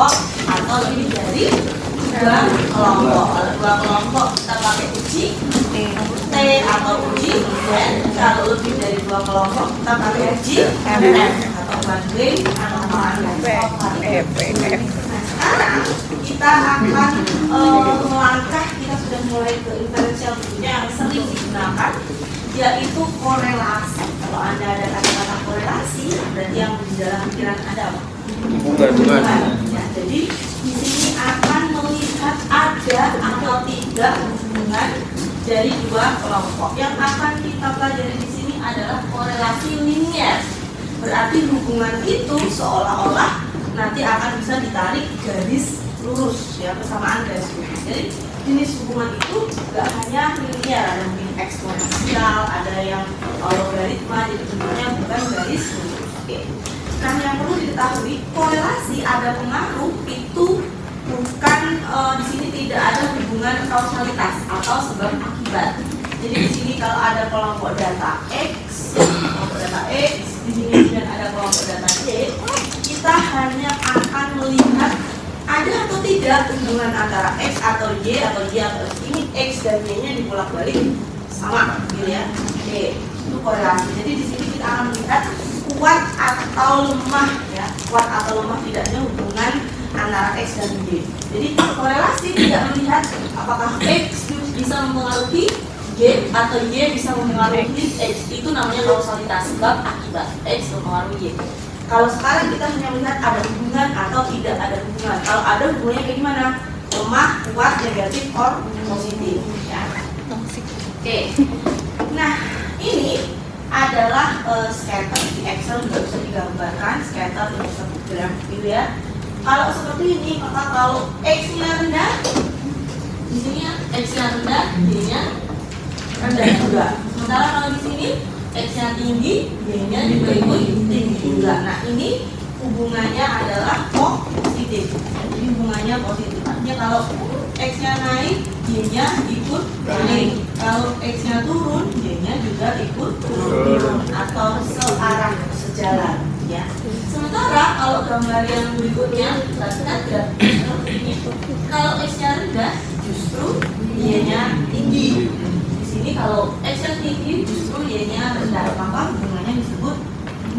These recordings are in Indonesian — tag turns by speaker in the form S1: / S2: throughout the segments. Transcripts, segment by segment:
S1: kelompok atau lebih dari 2 kelompok. Kalau 2 kelompok kita pakai uji T atau uji N. Kalau lebih dari 2 kelompok kita pakai uji M atau banding antara variabel. Nah, sekarang kita akan melangkah, kita sudah mulai ke inferensial berikutnya yang sering digunakan, yaitu korelasi. Kalau Anda ada kata-kata korelasi, berarti yang di dalam pikiran Anda apa? Hubungan. Ya, jadi di sini akan melihat ada atau tidak hubungan dari 2 kelompok. Yang akan kita pelajari di sini adalah korelasi linear. Berarti hubungan itu seolah-olah nanti akan bisa ditarik garis lurus, ya, persamaan garis lurus. Jadi jenis hubungan itu nggak hanya linear, ada mungkin eksponensial, ada yang logaritma, jadi bentuknya bukan garis lurus. Oke. Nah, yang perlu diketahui, korelasi ada pengaruh itu bukan di sini tidak ada hubungan kausalitas atau sebab akibat. Jadi di sini kalau ada kelompok data X, di sini kemudian ada kelompok data Y, kita hanya akan melihat ada atau tidak hubungan antara X atau Y atau ini X dan Y-nya dibolak-balik sama, gitu ya. Oke, itu korelasi. Jadi di sini kita akan melihat kuat atau lemah, ya, kuat atau lemah tidaknya hubungan antara X dan Y. Jadi korelasi tidak melihat apakah X bisa mempengaruhi Y atau Y bisa mempengaruhi X. Itu namanya kausalitas, sebab akibat. X mempengaruhi Y. Kalau sekarang kita hanya melihat ada hubungan atau tidak ada hubungan. Kalau ada hubungannya kayak gimana? Lemah, kuat, negatif, or positif, ya. Oke. Nah, ini adalah scatter di Excel juga bisa digambarkan. Scatter ini disebut grafik, ya. Kalau seperti ini, maka kalau X-nya rendah, di sini X-nya rendah, Y-nya rendah juga. Sementara kalau di sini X-nya tinggi, Y-nya juga ikut tinggi juga. Nah, ini hubungannya adalah positif. Jadi hubungannya positif. Artinya kalau X-nya naik, Y-nya ikut naik. Kalau X-nya turun, Y-nya juga ikut turun atau searah, sejalan, ya. Sementara kalau gambar yang berikutnya, perhatikan grafik seperti ini. Kalau X-nya rendah, justru Y-nya tinggi. Di sini kalau X-nya tinggi, justru Y-nya rendah. Maka hubungannya disebut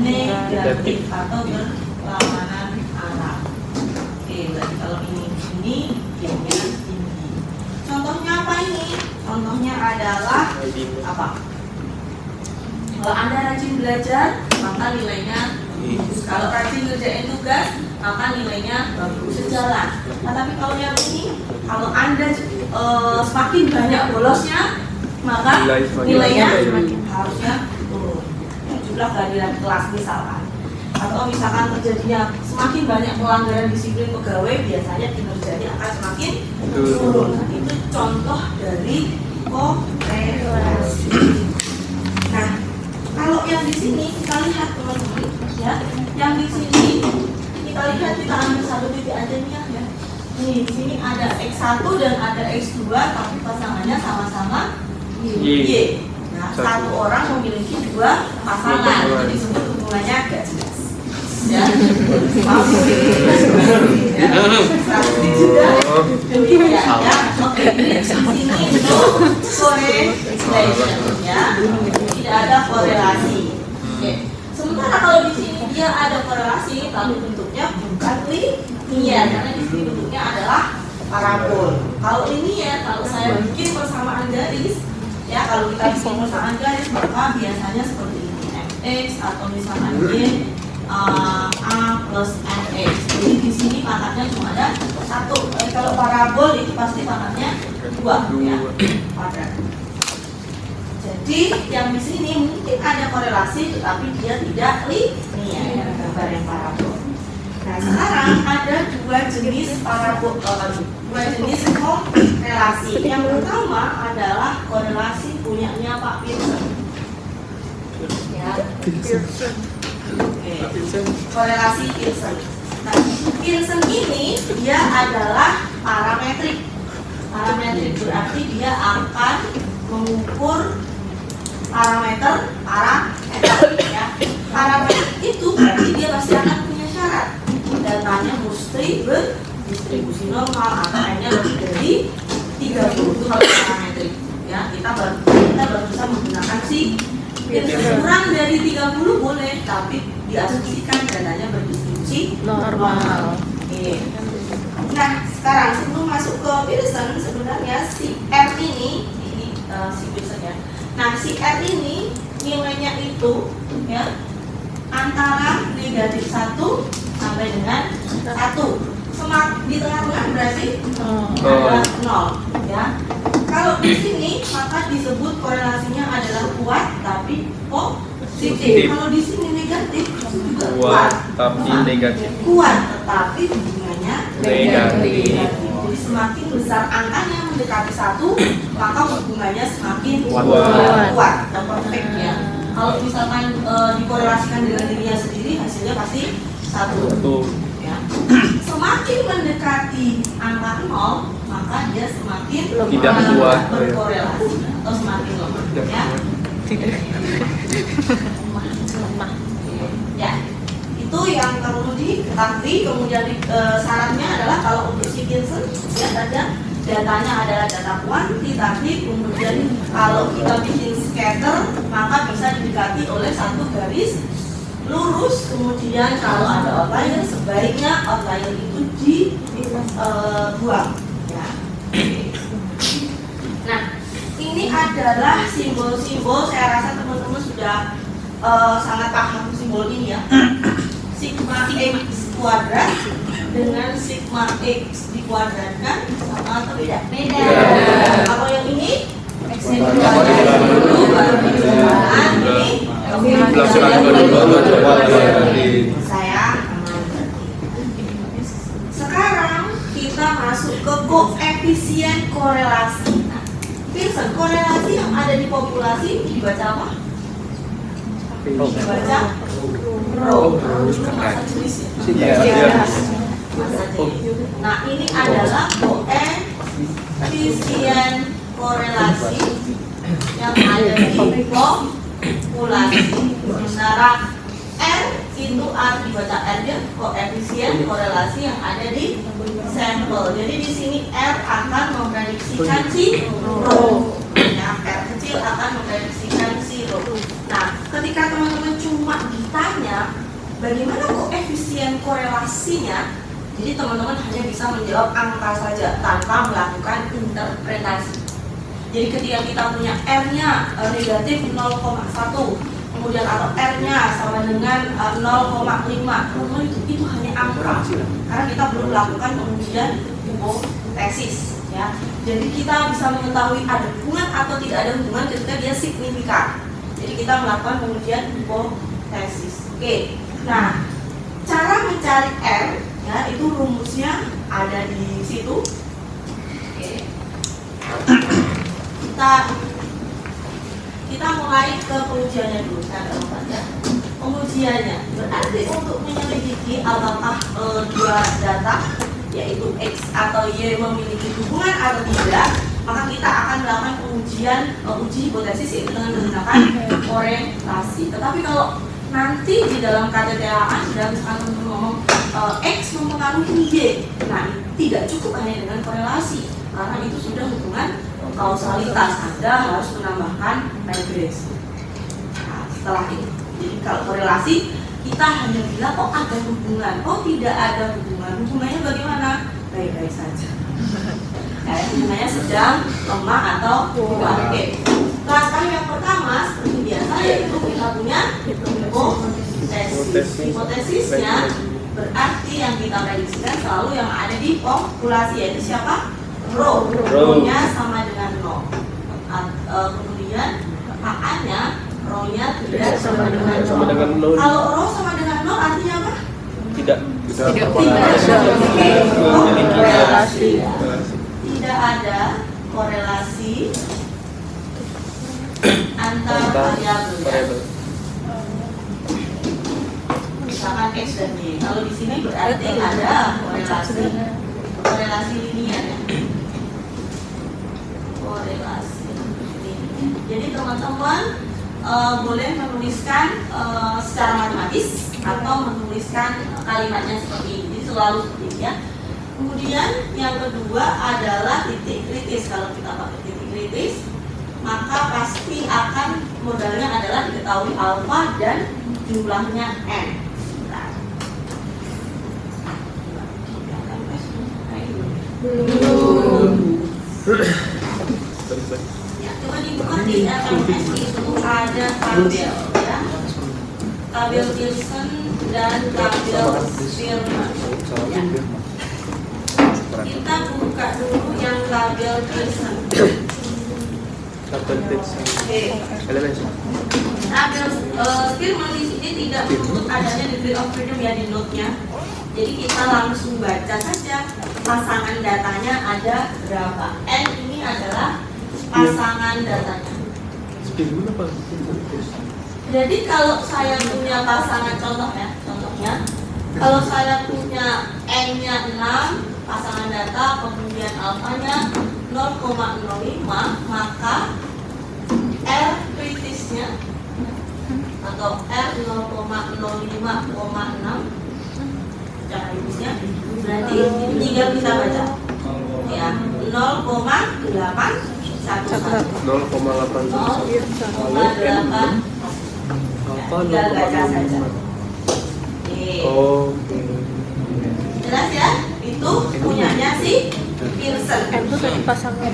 S1: negatif atau berlawanan arah. Oke, berarti kalau ini Y-nya tinggi. Contohnya apa ini? Contohnya adalah apa? Kalau Anda rajin belajar, maka nilainya bagus. Kalau rajin ngerjain tugas, maka nilainya bagus, sejalan. Nah, tapi kalau yang ini, kalau Anda semakin banyak bolosnya, maka nilainya harusnya turun. Jumlah kehadiran kelas misalkan. Atau misalkan terjadinya semakin banyak pelanggaran disiplin pegawai, biasanya kinerjanya akan semakin turun. Nah, itu contoh dari korelasi. Nah, kalau yang di sini kita lihat teman-teman, ya, yang di sini kita lihat, kita ambil satu titik aja nih, ya. Nih, di sini ada X1 dan ada X2, tapi pasangannya sama-sama Y. Nah, satu orang memiliki 2 pasangan, jadi disebut hubungannya agak jelas. Ya, maaf ya. Tapi juga demikian, ya. Oke, di sini itu correlation, ya. Tidak ada korelasi. Oke. Sementara kalau di sini dia ada korelasi, tapi bentuknya bukan linear, karena di sini bentuknya adalah parabol. Kalau linear, kalau saya bikin persamaan garis, ya, kalau kita bikin persamaan garis, maka biasanya seperti ini, X atau misalkan Y A plus MX. Jadi di sini pangkatnya cuma ada 1. Kalau parabol itu pasti pangkatnya 2, ya, kuadrat. Jadi yang di sini mungkin ada korelasi, tetapi dia tidak linear, gambar yang parabol. Nah, sekarang ada 2 jenis parabol, 2 jenis korelasi. Yang pertama adalah korelasi punyanya Pak Pearson. Ya, Pearson. Oke. Korelasi Pearson. Nah, Pearson ini dia adalah parametrik. Parametrik berarti dia akan mengukur parameter, ya. Parametrik itu berarti dia pasti akan punya syarat. Datanya mesti berdistribusi normal atau N-nya lebih dari 30 itu kalau parametrik. Ya, kita baru bisa menggunakan si kurang dari 30 boleh, tapi diasumsikan datanya berdistribusi normal. Oke. Nah, sekarang sebelum masuk ke Pearson, sebenarnya si R ini si Pearson ya. Nah, si R ini nilainya itu ya antara negatif 1 sampai dengan 1. Di tengah-tengah berarti adalah 0 ya. Kalau di sini maka disebut korelasinya adalah kuat tapi positif. Kalau di sini negatif juga kuat tapi negatif. Kuat tetapi hubungannya negatif. Jadi semakin besar angkanya mendekati 1, maka hubungannya semakin kuat dan perfect ya. Kalau misalkan dikorelasikan dengan dirinya sendiri, hasilnya pasti 1. Ya. Semakin mendekati angka 0, maka dia semakin tidak kuat berkorelasi atau semakin lemah. Ya. Lemah. Ya. Itu yang perlu diketahui. Kemudian syaratnya adalah kalau untuk si Pearson ya datanya adalah data kuantitatif. Kemudian kalau kita bikin scatter, maka bisa didekati oleh satu garis lurus. Kemudian kalau ada outlier, sebaiknya outlier itu dibuang ya. Nah, ini adalah simbol-simbol. Saya rasa teman-teman sudah sangat paham simbol ini ya. Sigma X kuadrat dengan sigma X dikuadratkan sama atau beda? Beda. Kalau yang ini X dikuadratkan dulu baru dikuadratkan ini. Saya sekarang kita masuk ke koefisien korelasi. Nah, Pearson, korelasi yang ada di populasi dibaca apa? Dibaca rho. Masa jenis ya? Nah, ini adalah koefisien korelasi yang ada di populasi. Sementara R itu dibaca R ya, koefisien korelasi yang ada di sampel. Jadi di sini R akan memprediksikan si rho. Ya, R kecil akan memprediksikan si rho. Nah, ketika teman-teman cuma ditanya bagaimana koefisien korelasinya, jadi teman-teman hanya bisa menjawab angka saja tanpa melakukan interpretasi. Jadi ketika kita punya R-nya negatif 0,1, kemudian atau R-nya sama dengan 0,5, itu hanya angka, karena kita belum melakukan pengujian hipotesis. Ya. Jadi kita bisa mengetahui ada hubungan atau tidak ada hubungan ketika dia signifikan. Jadi kita melakukan pengujian hipotesis. Oke. Nah, cara mencari R ya itu rumusnya ada di situ. Oke. Kita mulai ke pengujiannya dulu. Ya. Pengujiannya berarti untuk menyelidiki apakah dua data yaitu X atau Y memiliki hubungan atau tidak, maka kita akan melakukan pengujian uji hipotesis yaitu dengan menggunakan korelasi. Tetapi kalau nanti di dalam KTTA dan misalkan ngomong X mempengaruhi Y, nah tidak cukup hanya dengan korelasi, karena itu sudah hubungan kausalitas. Anda harus menambahkan regresi. Nah, setelah itu, jadi kalau korelasi kita hanya bilang oh ada hubungan, oh tidak ada hubungan. Hubungannya bagaimana? Baik-baik saja. Hubungannya sedang, lemah atau kuat. Oke. Langkah yang pertama seperti biasa yaitu kita punya hipotesis. Hipotesisnya berarti yang kita prediksikan selalu yang ada di populasi, yaitu siapa? Rho. Rho-nya sama dengan 0. Kemudian A-nya rho-nya tidak sama dengan 0. Kalau rho sama dengan 0 artinya apa? Tidak korelasi. Tidak ada korelasi antar variabel. Misalkan X dan Y. Kalau di sini berarti ada korelasi linier. Korelasi linier. Jadi teman-teman boleh menuliskan secara matematis atau menuliskan kalimatnya seperti ini. Jadi selalu seperti ini ya. Kemudian yang kedua adalah titik kritis. Kalau kita pakai titik kritis, maka pasti akan modalnya adalah diketahui alfa dan jumlahnya n. Ya, coba dibuka di LMS itu ada tabel ya. Tabel Pearson dan tabel Spearman. Ya. Kita buka dulu yang tabel Pearson. Oke. Tabel Spearman di sini tidak menyebut adanya degree of freedom ya di note-nya. Jadi kita langsung baca saja pasangan datanya ada berapa. N ini adalah pasangan datanya. Jadi kalau saya punya pasangan contohnya, kalau saya punya N-nya 6, pasangan data, kemudian alfanya 0,05, maka R kritisnya atau R 0,05,6 cara rumusnya berarti tinggal kita baca ya 0,811 tinggal baca saja. Jelas ya, itu punyanya si Pearson.
S2: Itu tadi pasangan.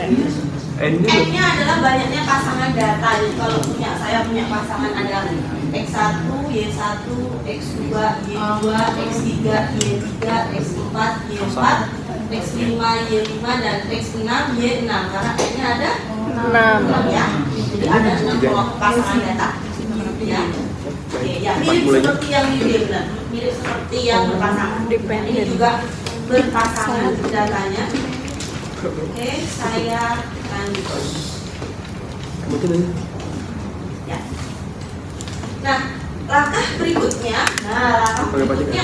S1: N-nya adalah banyaknya pasangan data. Jadi kalau saya punya pasangan ada X1, Y1, X2, Y2, X3, Y3, X4, Y4, X5, Y5 dan X6, Y6. Karena N-nya ada 6 ya. Jadi ada 6 pasangan data. Ya. Oke, ya mirip seperti yang di benar. Mirip seperti yang berpasangan. Ini juga berpasangan datanya. Oke, saya lanjut. Ya. Nah, langkah berikutnya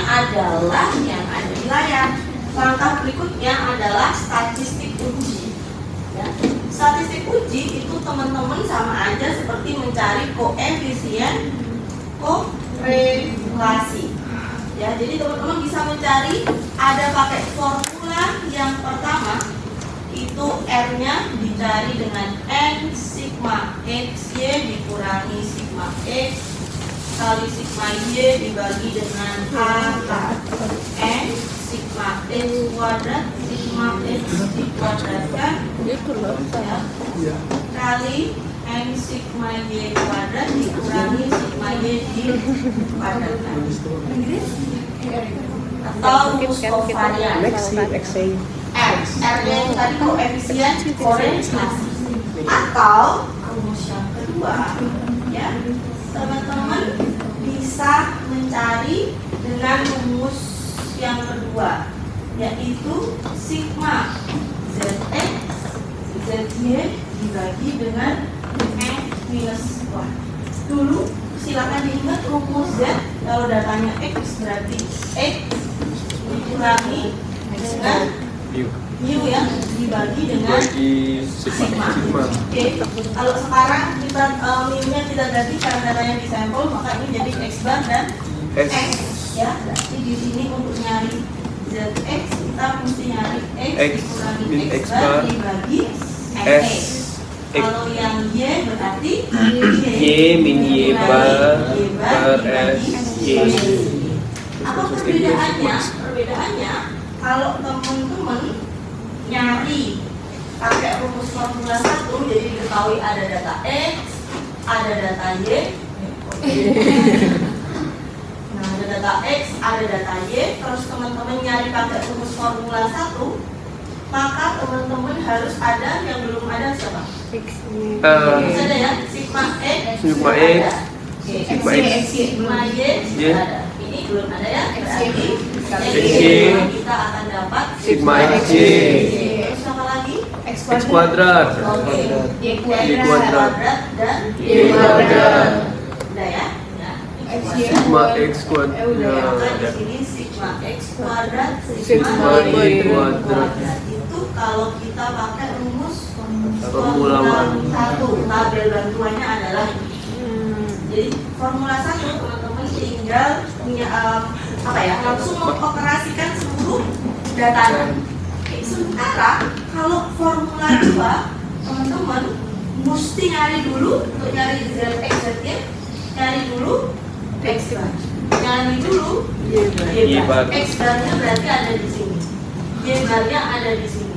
S1: adalah yang ada di layar. Langkah berikutnya adalah statistik uji. Ya. Statistik uji itu teman-teman sama aja seperti mencari koefisien korelasi. Ya, jadi teman-teman bisa mencari ada pakai formula yang pertama itu R-nya dicari dengan N sigma X Y dikurangi sigma X kali sigma Y dibagi dengan A N sigma X kuadrat sigma X dikuadratkan ya, kali N sigma Y kuadrat dikurangi sigma Y dikuadratkan atau rumus kovarian R-nya itu tadi koefisien korelasi atau rumus yang kedua ya teman-teman bisa mencari dengan rumus yang kedua yaitu sigma ZX ZY dibagi dengan X minus 1. Dulu silakan diingat rumus Z kalau datanya X berarti X dikurangi dengan mu ya dibagi dengan sigma. Oke. Kalau sekarang kita mu-nya tidak ganti karena datanya di sampel maka ini jadi X bar dan X ya. Berarti di sini untuk nyari ZX kita mesti nyari X dikurangi X bar dibagi X. Kalau yang Y berarti
S3: Y min Y bar S Y.
S1: Apa perbedaannya? Perbedaannya kalau teman-teman nyari pakai rumus formula 1 jadi diketahui ada data X, ada data Y. Nah, ada data X, ada data Y, terus teman-teman nyari pakai rumus formula 1, maka teman-teman harus ada yang belum ada siapa? Harus ada ya, sigma X,
S3: Sigma X,
S1: sigma X, sigma Y, ada. Ini belum ada ya, berarti kita akan dapat
S3: sigma X Y.
S1: X apa lagi?
S3: X kuadrat.
S1: Oke. Y
S3: Y kuadrat
S1: dan
S3: Y kuadrat.
S1: Udah ya?
S3: Sigma X kuadrat.
S1: Maka di sini sigma X kuadrat,
S3: Sigma Y kuadrat.
S1: Itu kalau kita pakai rumus
S3: Formula
S1: 1, tabel bantuannya adalah ini. Jadi formula 1 teman-teman tinggal punya langsung mengoperasikan seluruh datanya. sementara kalau formula 2 teman-teman mesti nyari dulu untuk nyari ZX nya, nyari dulu X bar, nyari dulu Y bar. X barnya berarti ada di sini, Y barnya ada di sini.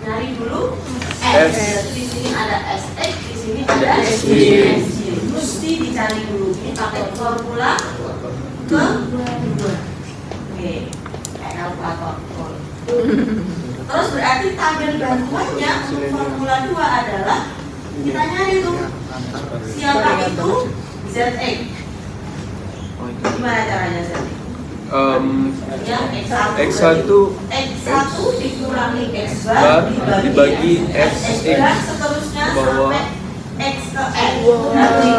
S1: Nyari dulu S, di sini ada SX, di sini ada SY. Mesti dicari dulu. Ini pakai formula kedua. Oke, kayak kalkulator. Terus berarti tabel bantuannya untuk formula 2 adalah kita nyari tuh siapa itu ZX. Gimana caranya ZX? Yang
S3: X1
S1: dikurangi X bar dibagi
S3: SX
S1: dan seterusnya
S3: bawah.
S1: sampai X ke N. Berarti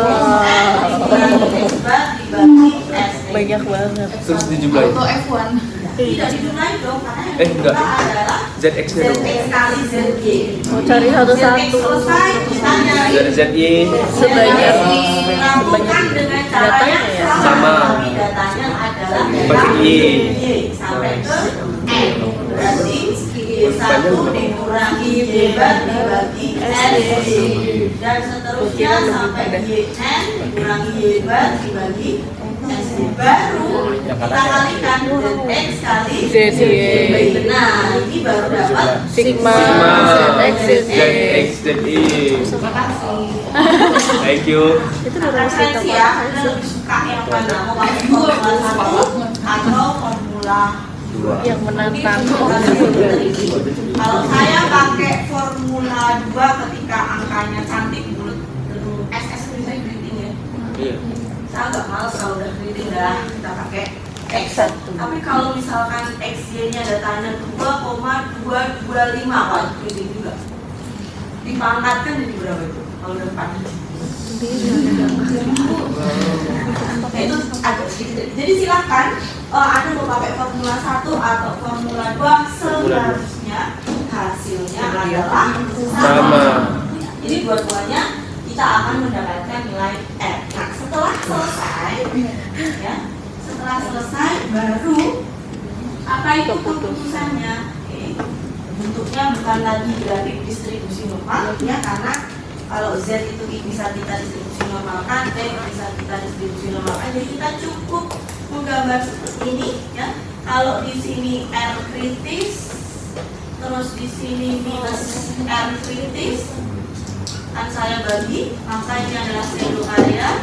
S1: X bar dibagi SX.
S2: Banyak banget.
S3: Terus dijumlahin.
S4: Auto F1.
S1: Tidak dijumlahin dong, karena yang
S3: Enggak.
S1: dijumlah adalah
S3: ZX nya dong.
S1: ZX kali ZY.
S2: Mau cari
S1: ZX
S2: satu-satu.
S1: selesai, kita nyari
S3: Dari ZY
S2: Sebanyak
S1: lakukan dengan caranya
S2: datanya ya?
S3: Sama.
S1: Tapi datanya adalah
S3: Pakai Y.
S1: sampai ke N. Berarti Y1 dikurangi Y bar dibagi SY. Dan seterusnya sampai YN dikurangi Y bar dibagi SY. Baru kita kalikan ZX kali
S2: ZY.
S1: Nah, ini baru dapat
S2: Sigma ZX
S3: ZX ZY.
S4: Terima kasih.
S3: Thank you.
S2: Itu udah harus kita
S1: referensi ya, Anda lebih suka yang mana? Mau pakai formula 1 atau formula
S2: yang menantang.
S1: Kalau saya pakai formula 2 ketika angkanya cantik bulat SS bisa grading ya.
S3: Iya.
S1: Saya agak males kalau udah grading dah kita pakai X1. Tapi kalau misalkan XY-nya datanya 2,225 kalau grading juga. Dipangkatkan jadi berapa itu? Kalau udah 4 digit. Itu agak sedikit. Jadi silakan Anda mau pakai formula 1 atau formula 2 seharusnya hasilnya adalah sama. Jadi dua-duanya kita akan mendapatkan nilai F. Nah, setelah selesai ya, setelah selesai baru apa itu keputusannya? Oke. Bentuknya bukan lagi grafik distribusi normal ya, karena kalau Z itu bisa kita distribusi normalkan, T bisa kita distribusi normalkan. Jadi kita cukup menggambar seperti ini ya. Kalau di sini R kritis, terus di sini minus R kritis, kan saya bagi, maka ini adalah selo area.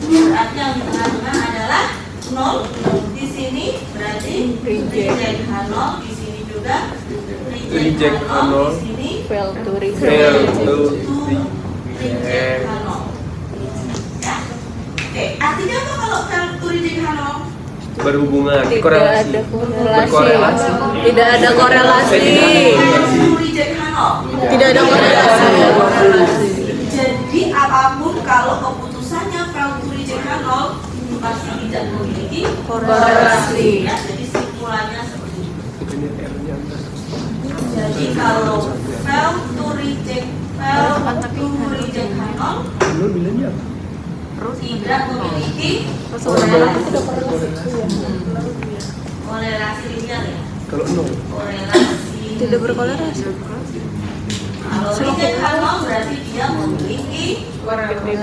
S1: Berarti yang di tengah-tengah adalah 0. Di sini berarti reject H0, di sini juga reject H0, di sini
S2: Fail to
S3: Fail
S2: resolve.
S3: to
S1: reject H0. Ya. Oke, artinya apa kalau fail to reject H0?
S3: berhubungan
S2: Tidak
S3: korelasi.
S2: ada korelasi.
S3: Berkorelasi.
S2: Tidak ada korelasi.
S1: Fail to reject H0.
S2: Tidak ada korelasi.
S1: Jadi apapun kalau keputusannya fail to reject H0 itu pasti tidak memiliki
S2: Korelasi.
S1: Ya, jadi simpulannya seperti itu.
S3: Ini R-nya enggak.
S1: Jadi kalau fail to reject H0
S3: Lu bilangnya apa?
S1: tidak memiliki korelasi linear ya.
S3: Kalau nol.
S1: Korelasi
S2: Tidak berkorelasi.
S1: Kalau reject H0 berarti dia memiliki korelasi.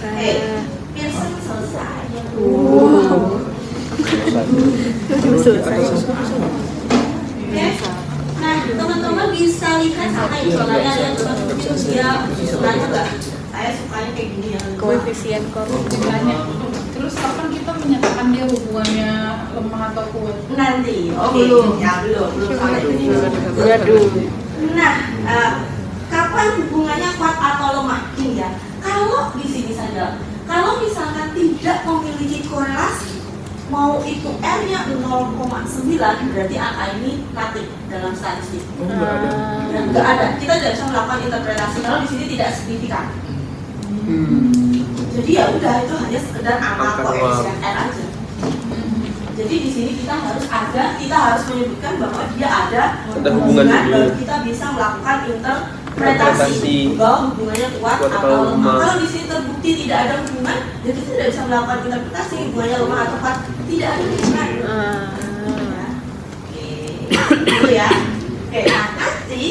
S1: Oke, Pearson selesai. Oke. Nah, teman-teman bisa lihat sama hitungannya lihat mungkin dia sukanya nggak? Saya sukanya kayak gini ya.
S2: Koefisien
S4: Banyak. Terus kapan kita menyatakan dia hubungannya lemah atau kuat?
S1: Nanti, ya belum sampai ini.
S2: Waduh.
S1: Nah, kapan hubungannya kuat atau lemah? Ini ya. Kalau di sini saja, kalau misalkan tidak memiliki korelasi, mau itu R-nya 0,9 berarti angka ini natif dalam statistik. Dan nggak ada. Kita tidak bisa melakukan interpretasi kalau di sini tidak signifikan. Jadi ya udah itu hanya sekedar angka koefisien R aja. Jadi di sini kita harus menyebutkan bahwa dia ada
S3: hubungan
S1: baru kita bisa melakukan interpretasi. interpretasi bahwa hubungannya kuat
S3: Kuat
S1: atau
S3: atau
S1: lemah.
S3: lemah.
S1: Kalau di sini terbukti tidak ada hubungan, jadi kita tidak bisa melakukan interpretasi hubungannya lemah atau kuat. Tidak ada hubungan. Oke, itu ya. Oke, nah nanti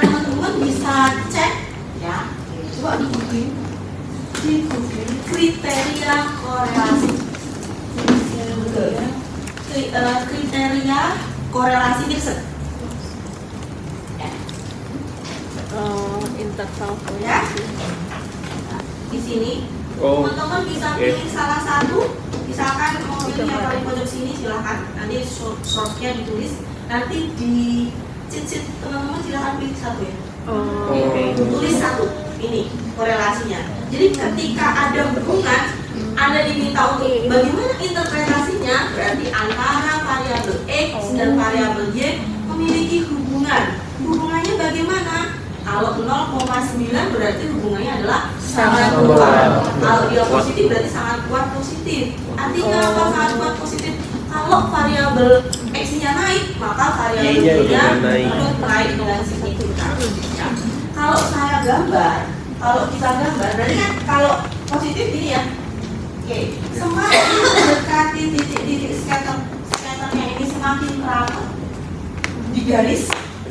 S1: teman-teman bisa cek ya. Coba di googling kriteria korelasi. Kriteria korelasi Gibson.
S2: Interval
S1: Ya. Di sini
S3: Oh,
S1: teman-teman bisa
S3: oke.
S1: pilih salah satu, misalkan mau pilih yang paling pojok sini silahkan, nanti shortnya ditulis, nanti di cheat sheet teman-teman silahkan pilih satu ya.
S3: Oke.
S1: Tulis satu, ini korelasinya. Jadi ketika ada hubungan, Anda diminta untuk bagaimana interpretasinya, berarti antara variabel X dan variabel Y memiliki hubungan. Hubungannya bagaimana? Kalau 0,9 berarti hubungannya adalah sangat kuat. Kalau dia positif berarti sangat kuat positif. Artinya apa sangat kuat positif? Kalau variabel X-nya naik, maka variabel
S3: Y-nya
S1: Y-nya
S3: juga naik.
S1: ikut naik dengan signifikan. Ya. Kalau saya gambar, kalau kita gambar, berarti kan kalau positif ini ya. Oke, semakin mendekati titik-titik skaternya ini semakin rapat di garis,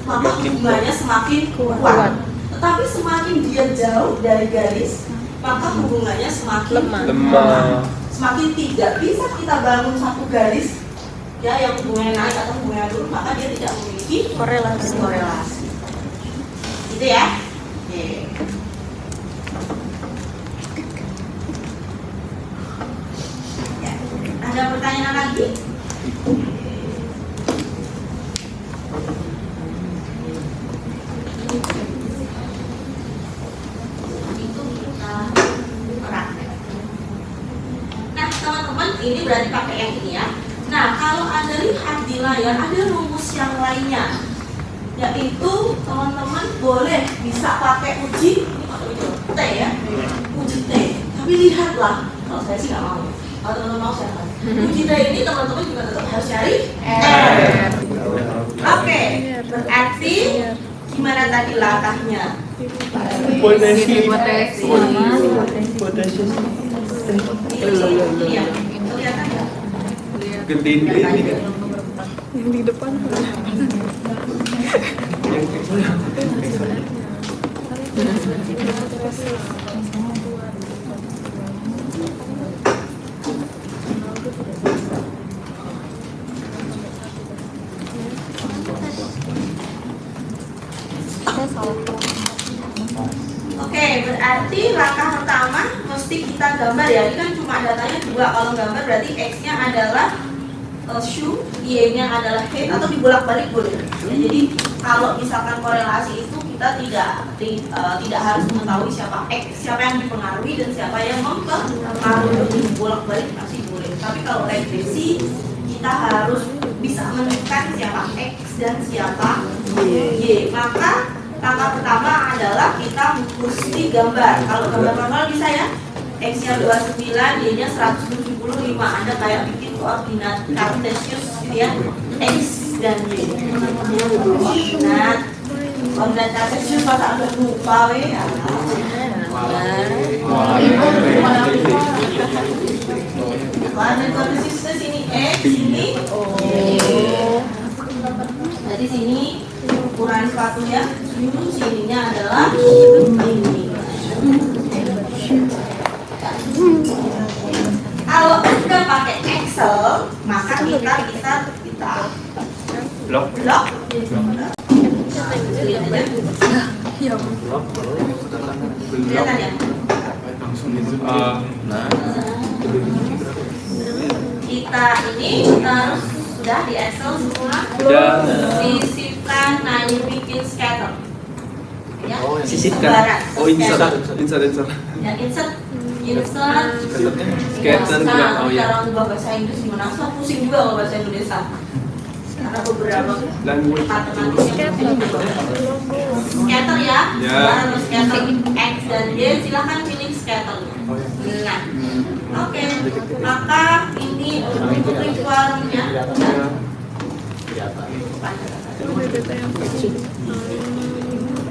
S1: maka hubungannya semakin kuat. Tetapi semakin dia jauh dari garis, maka hubungannya semakin
S3: Lemah.
S1: Semakin tidak bisa kita bangun satu garis ya yang hubungannya naik atau hubungannya turun, maka dia tidak memiliki
S2: korelasi.
S1: Gitu ya. Oke. Ya. Ada pertanyaan lagi? Itu kita praktek. Nah teman-teman, ini berarti pakai yang ini ya. Nah kalau Anda lihat di layar ada rumus yang lainnya, yaitu teman-teman boleh bisa pakai uji ini pakai uji T ya, uji T. Tapi lihatlah, kalau saya sih nggak mau. Kalau teman-teman mau saya uji T ini teman-teman juga tetap harus cari R. Oke, berarti gimana tadi langkahnya?
S3: Potensi.
S2: Potensi.
S1: Ini ya, kelihatan nggak?
S3: Gedein dikit ini kan.
S2: Yang di depan. Oke, berarti langkah pertama mesti kita gambar ya. Ini kan cuma datanya 2 kolom gambar, berarti X-nya adalah shoe, Y-nya adalah head, atau dibolak-balik boleh. Ya, jadi kalau misalkan korelasi itu kita tidak harus mengetahui siapa X, siapa yang dipengaruhi dan siapa yang mempengaruhi, dibolak-balik masih boleh. Tapi kalau regresi kita harus bisa menentukan siapa X dan siapa Y. Maka langkah pertama adalah kita mesti gambar. Kalau gambar normal bisa ya, X-nya 29, Y-nya 175. Anda kayak bikin koordinat kartesius gitu ya, X dan Y. Koordinat kartesius masa agak lupa weh. Koordinat kartesius itu sini X, sini Y. Jadi sini ukuran sepatunya, sininya adalah ini. Kalau udah pakai Excel, maka kita bisa
S3: Blok.
S1: blok. Kelihatan ya? Kita ini harus sudah di Excel semua.
S3: Sudah.
S1: Sisipkan, nah ini bikin scatter. Ya,
S3: Sisipkan.
S1: sebaran,
S3: Oh, insert.
S1: Ya, insert.
S3: Scatter juga. Oh ya.
S1: Cara ubah bahasa Inggris gimana? So pusing juga kalau bahasa Indonesia. Karena beberapa
S3: Language.
S1: matematiknya scatter ya.
S3: Ya.
S1: Sebaran scatter X dan Y, silahkan pilih scatter. Nah, oke. Maka ini untuk requirement-nya.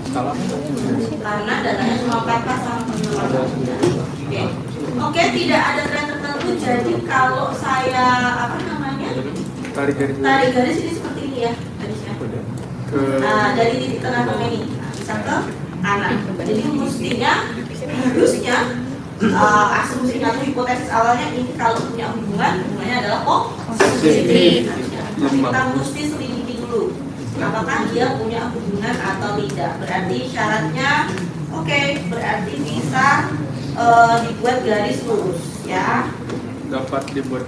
S2: Karena datanya cuma pepes sama pengeluaran. Oke, tidak ada tren tertentu. Jadi kalau saya
S3: Tarik garis.
S2: tarik garis ini seperti ini ya garisnya. Nah, dari titik tengah ke ini bisa ke kanan. Jadi harusnya asumsinya atau hipotesis awalnya ini kalau punya hubungannya adalah positif. Nah, kita mesti selidiki dulu apakah dia punya hubungan atau tidak. Berarti syaratnya oke, berarti bisa dibuat garis lurus ya.
S3: Dapat dibuat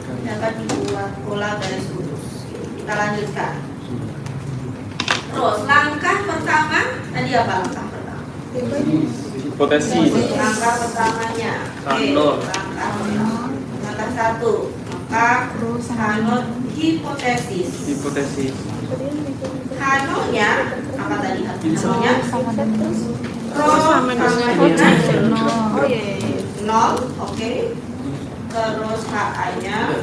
S2: pola garis lurus. Kita lanjutkan. Terus langkah pertama tadi apa langkah pertama?
S3: hipotesis.
S2: Langkah pertamanya.
S3: Kanot.
S2: Langkah 1. Maka kanot hipotesis.
S3: Hipotesis.
S2: Kanotnya apa tadi? Kanotnya
S5: Rho sama dengan
S4: Oh iya.
S2: 0, oke. Terus HA-nya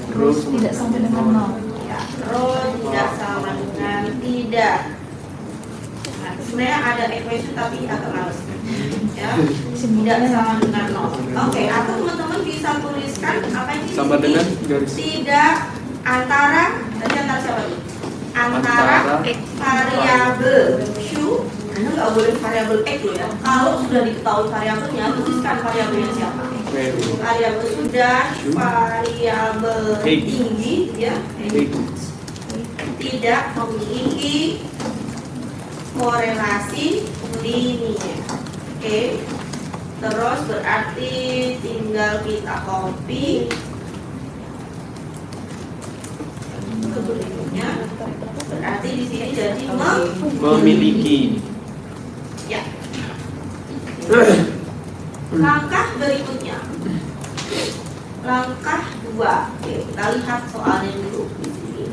S3: Terus
S4: Tidak sampai dengan 0.
S2: ya, rho tidak sama dengan tidak. Nah, sebenarnya ada equation tapi agak males. Ya, tidak sama dengan 0. Oke, atau teman-teman bisa tuliskan apa ini?
S3: sama dengan garis.
S2: Tidak antara siapa nih? Antara variabel Q. Anda nggak boleh variabel X loh ya. Kalau sudah diketahui variabelnya, tuliskan variabelnya siapa. Variabel sudah, variabel
S3: X.
S2: tinggi ya, tidak memiliki korelasi linear. Oke. Terus berarti tinggal kita copy ke berikutnya. Berarti di sini jadi
S3: Memiliki.
S2: ya. Langkah berikutnya. Langkah 2. Oke, kita lihat soalnya dulu di sini.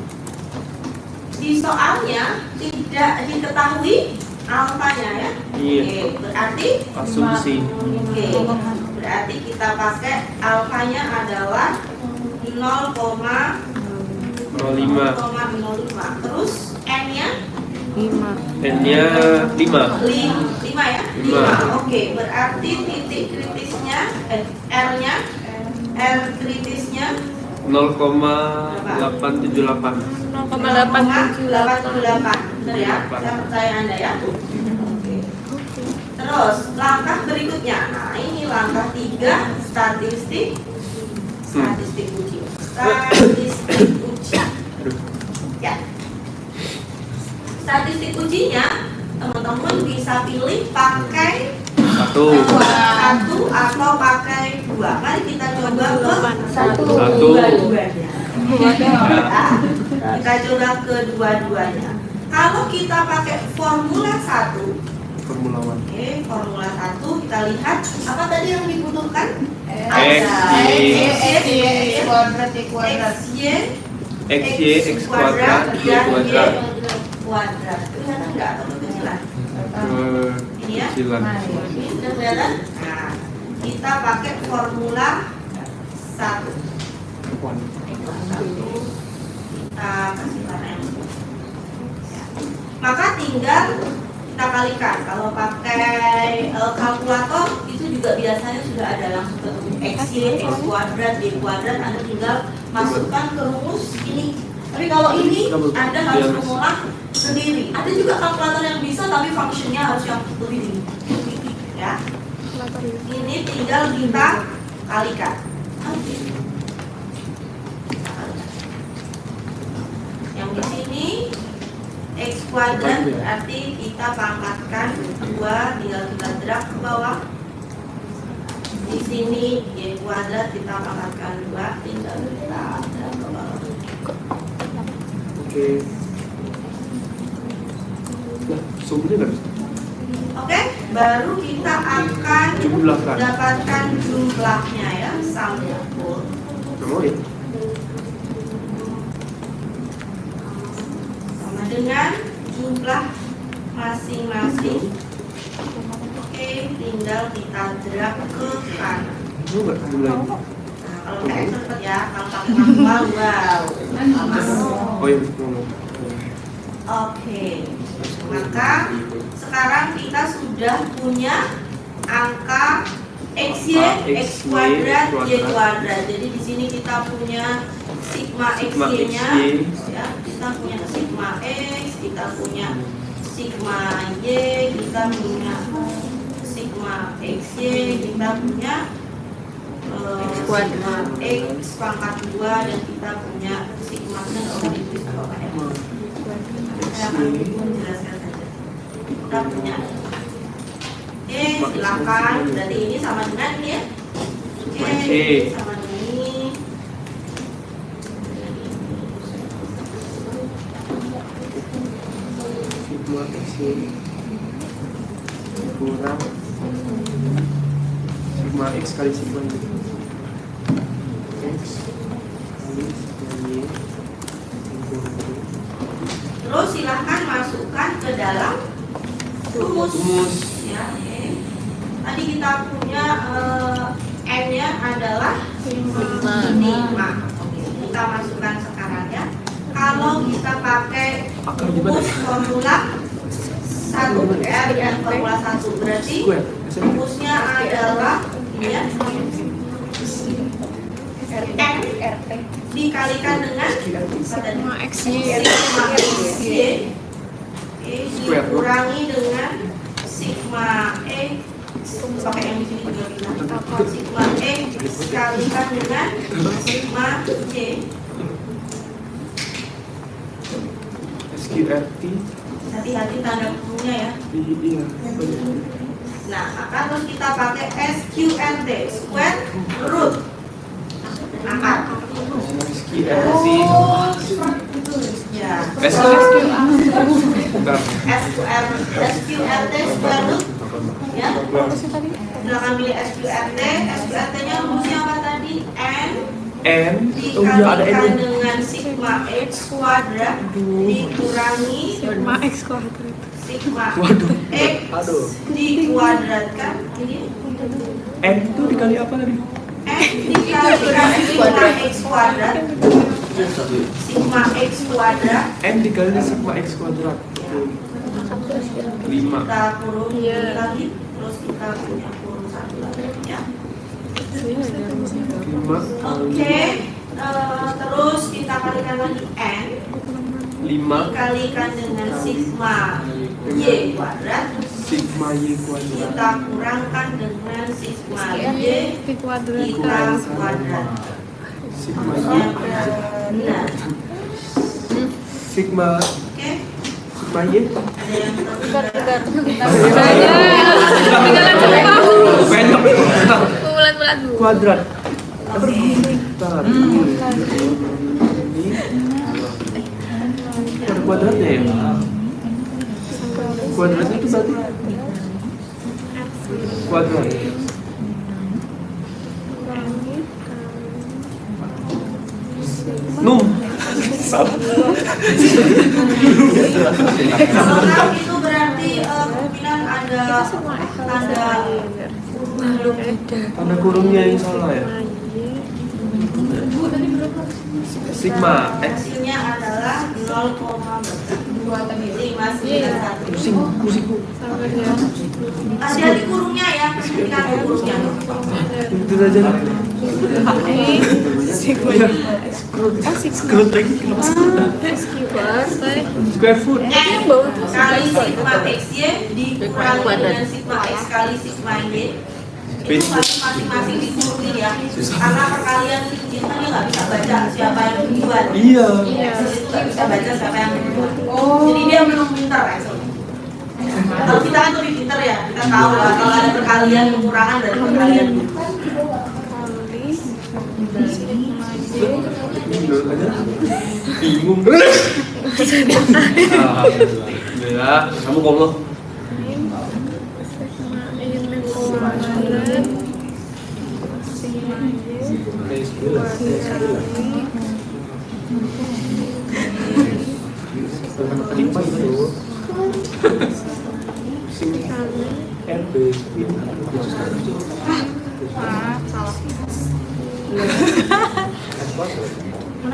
S2: Di soalnya tidak diketahui alfanya ya.
S3: Iya.
S2: Oke, berarti
S3: Asumsi.
S2: oke, berarti kita pakai alfanya adalah 0,05.
S3: 05.
S2: Terus n-nya
S3: N-nya 5.
S2: 5 ya?
S3: 5.
S2: Oke, berarti titik kritisnya R-nya R kritisnya
S3: 0,878.
S2: 0,878. Benar ya? Saya percaya Anda ya. Oke. Terus langkah berikutnya. Nah, ini langkah 3 statistik uji. Statistik uji. Ya. Statistik ujinya teman-teman bisa pilih pakai
S3: 1.
S2: 1 atau pakai 2. Mari kita coba ke
S3: 1.
S2: dua-duanya. Kita coba ke dua-duanya. Kalau kita pakai formula 1,
S3: Formula 1.
S2: oke, formula 1 kita lihat apa tadi yang dibutuhkan?
S3: X,
S2: Y,
S4: kuadrat Y kuadrat.
S3: XY, X kuadrat, Y kuadrat.
S2: kuadrat. Kelihatan nggak atau kekecilan? Ini ya.
S3: Kecilan.
S2: Ini sudah kelihatan? Nah, kita pakai formula 1. Kita kasih warna yang maka tinggal kita kalikan. Kalau pakai kalkulator itu juga biasanya sudah ada langsung ketemu XY, X kuadrat, Y kuadrat. Anda tinggal masukkan ke rumus ini. Tapi kalau ini Anda harus mengolah sendiri. Ada juga kalkulator yang bisa tapi fungsinya harus yang lebih tinggi. Ya. Ini tinggal kita kalikan. Yang di sini X kuadrat berarti kita pangkatkan 2, tinggal kita drag ke bawah. Di sini Y kuadrat kita pangkatkan 2, tinggal kita drag ke bawah.
S3: Oke. Nah, sumbernya nggak bisa.
S2: Oke, baru kita akan
S3: Jumlahkan.
S2: dapatkan jumlahnya ya, samnya full.
S3: Nggak mau ya?
S2: Sama dengan jumlah masing-masing. Oke, tinggal kita drag ke kanan.
S3: Mau nggak jumlahnya?
S2: Nah, kalau pakai cepet ya, kalau pakai manual, wow.
S3: Oh iya, mau.
S2: Oke, maka sekarang kita sudah punya angka XY, X kuadrat, Y kuadrat. Jadi di sini kita punya sigma XY-nya, ya, kita punya sigma X, kita punya sigma Y, kita punya sigma XY, kita punya sigma X pangkat 2, dan kita punya sigma saya akan menjelaskan saja. Kita punya silakan, berarti ini sama dengan ini ya. Sama dengan ini.
S3: Sigma X kurang sigma X kali sigma Y. X kali sigma Y.
S2: Terus silahkan masukkan ke dalam rumus. Ya, oke. Tadi kita punya N-nya adalah 5. Oke, kita masukkan sekarang ya. Kalau kita pakai rumus formula 1R dan formula 1, berarti rumusnya adalah ini ya, N dikalikan dengan
S5: Sigma XY.
S2: sigma XY, dikurangi dengan sigma X, pakai yang di sini juga bisa. Sigma X dikalikan dengan sigma Y.
S3: SQRT.
S2: Hati-hati tanda kurungnya ya.
S3: Iya.
S2: Nah, maka terus kita pakai SQRT, square root. Angkat.
S3: SQRT.
S2: Ya.
S3: Bukan.
S2: SQRT square root. Ya. Silakan pilih SQRT. SQRT-nya rumusnya apa tadi? N
S3: N. Oh iya ada
S2: dikalikan
S3: N.
S2: dengan sigma X kuadrat dikurangi
S5: Sigma X kuadrat.
S2: sigma
S3: Waduh.
S2: X
S3: Aduh.
S2: dikuadratkan. Ini
S3: N itu dikali apa tadi?
S2: N dikalikan sigma X kuadrat, sigma X kuadrat,
S3: N dikali sigma X kuadrat. 5.
S2: kita kurung ini lagi, terus kita punya kurung 1 lagi ya.
S3: 5
S2: Oke, terus kita kalikan lagi N
S3: 5
S2: dikalikan dengan sigma Y kuadrat,
S3: sigma Y kuadrat.
S2: kita kurangkan dengan sigma Y
S5: Pi kuadrat.
S2: kita kuadrat.
S3: Sigma Y.
S2: Benar.
S3: Sigma
S2: Oke,
S3: sigma Y.
S2: ada yang
S3: Banyak.
S5: Bulat-bulat dulu.
S3: Kuadrat.
S2: Oke.
S3: Bentar. Ini ada kuadratnya ya? Kuadratnya itu berarti kuadrat. Num.
S2: Kalau enam itu berarti kemungkinan ada tanda
S3: Tanda kurungnya yang salah ya. Sigma X.
S2: hasilnya adalah 0,591.
S3: Pusing.
S2: Hati-hati kurungnya ya, perhatikan kurungnya.
S3: Itu aja lah.
S5: Sigma
S3: Iya.
S5: X.
S3: Scroll lagi kenapa scroll? Square foot.
S2: N kali sigma XY dikurangi dengan sigma X kali sigma Y. Itu masing-masing dikurungin ya. Karena perkalian itu dia nggak bisa baca siapa yang duluan.
S3: Iya.
S2: Itu nggak bisa baca siapa yang duluan. Jadi dia belum pintar kan. Kalau kita kan lebih pintar ya, kita tahu lah kalau ada perkalian pengurangan dari perkalian.
S3: Bingung. Alhamdulillah. Kamu ngomong. Lipa itu. RB.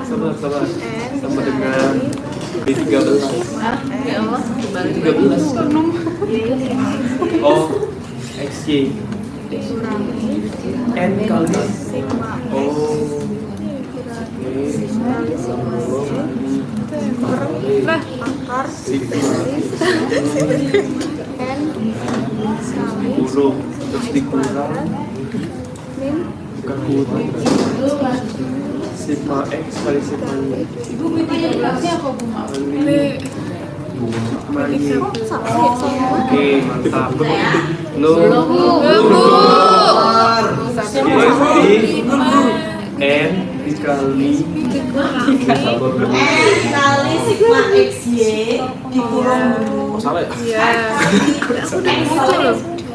S6: Sabar. Sama dengan B13.
S4: Ya Allah,
S6: B13. Oh, XY. N kali. Oh.
S5: Nah, akar N
S6: Kurung. Terus dikurang.
S5: min
S6: Bukan kurung. Sigma X kali sigma Y.
S4: Ibu B13-nya apa Bu Mak?
S5: B
S6: Sigma Y.
S5: sama
S6: Oke, mantap. Lo. N dikali
S1: N kali sigma XY dikurung
S6: salah ya?
S5: Iya.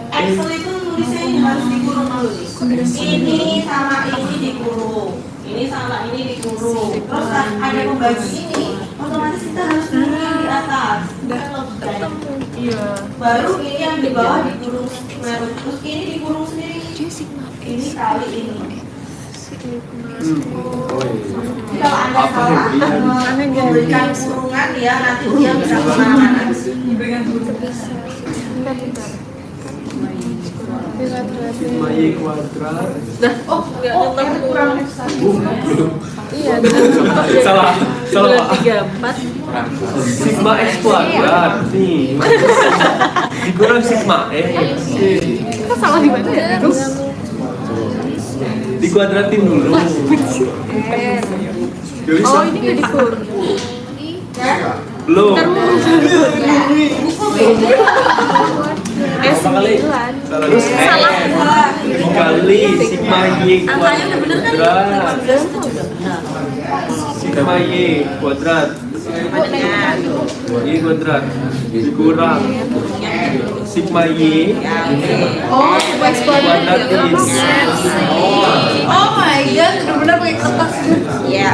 S1: Excel itu nulisnya ini harus dikurung dulu nih. Ini sama ini dikurung, ini sama ini dikurung. Terus ada pembagi ini, otomatis kita harus kurung yang di atas. Kan logikanya.
S5: Iya.
S1: Baru ini yang di bawah dikurung square root. Terus ini dikurung sendiri. Ini kali ini.
S6: Oh iya.
S1: Jadi kalau Anda salah memberikan kurungan ya nanti dia bisa kemana-mana.
S5: Bentar.
S6: Sigma Y kuadrat.
S4: Oh, R kurang X1.
S5: Iya.
S6: Salah Pak.
S5: 34
S6: Sigma X kuadrat nih. Dikurang sigma X.
S5: kita salah di mana ya?
S6: Dikuadratin dulu. Jadi
S5: Oh, ini nggak dikurung.
S6: belum.
S5: S9
S6: Terus
S5: salah.
S6: dikali sigma Y
S1: Angkanya udah bener kan?
S6: kuadrat.
S1: 15 itu juga benar.
S6: Sigma Y kuadrat. Y kuadrat dikurang sigma Y
S4: Oh, X
S6: kuadrat X.
S4: Oh my god, benar-benar pakai kertas.
S1: Iya,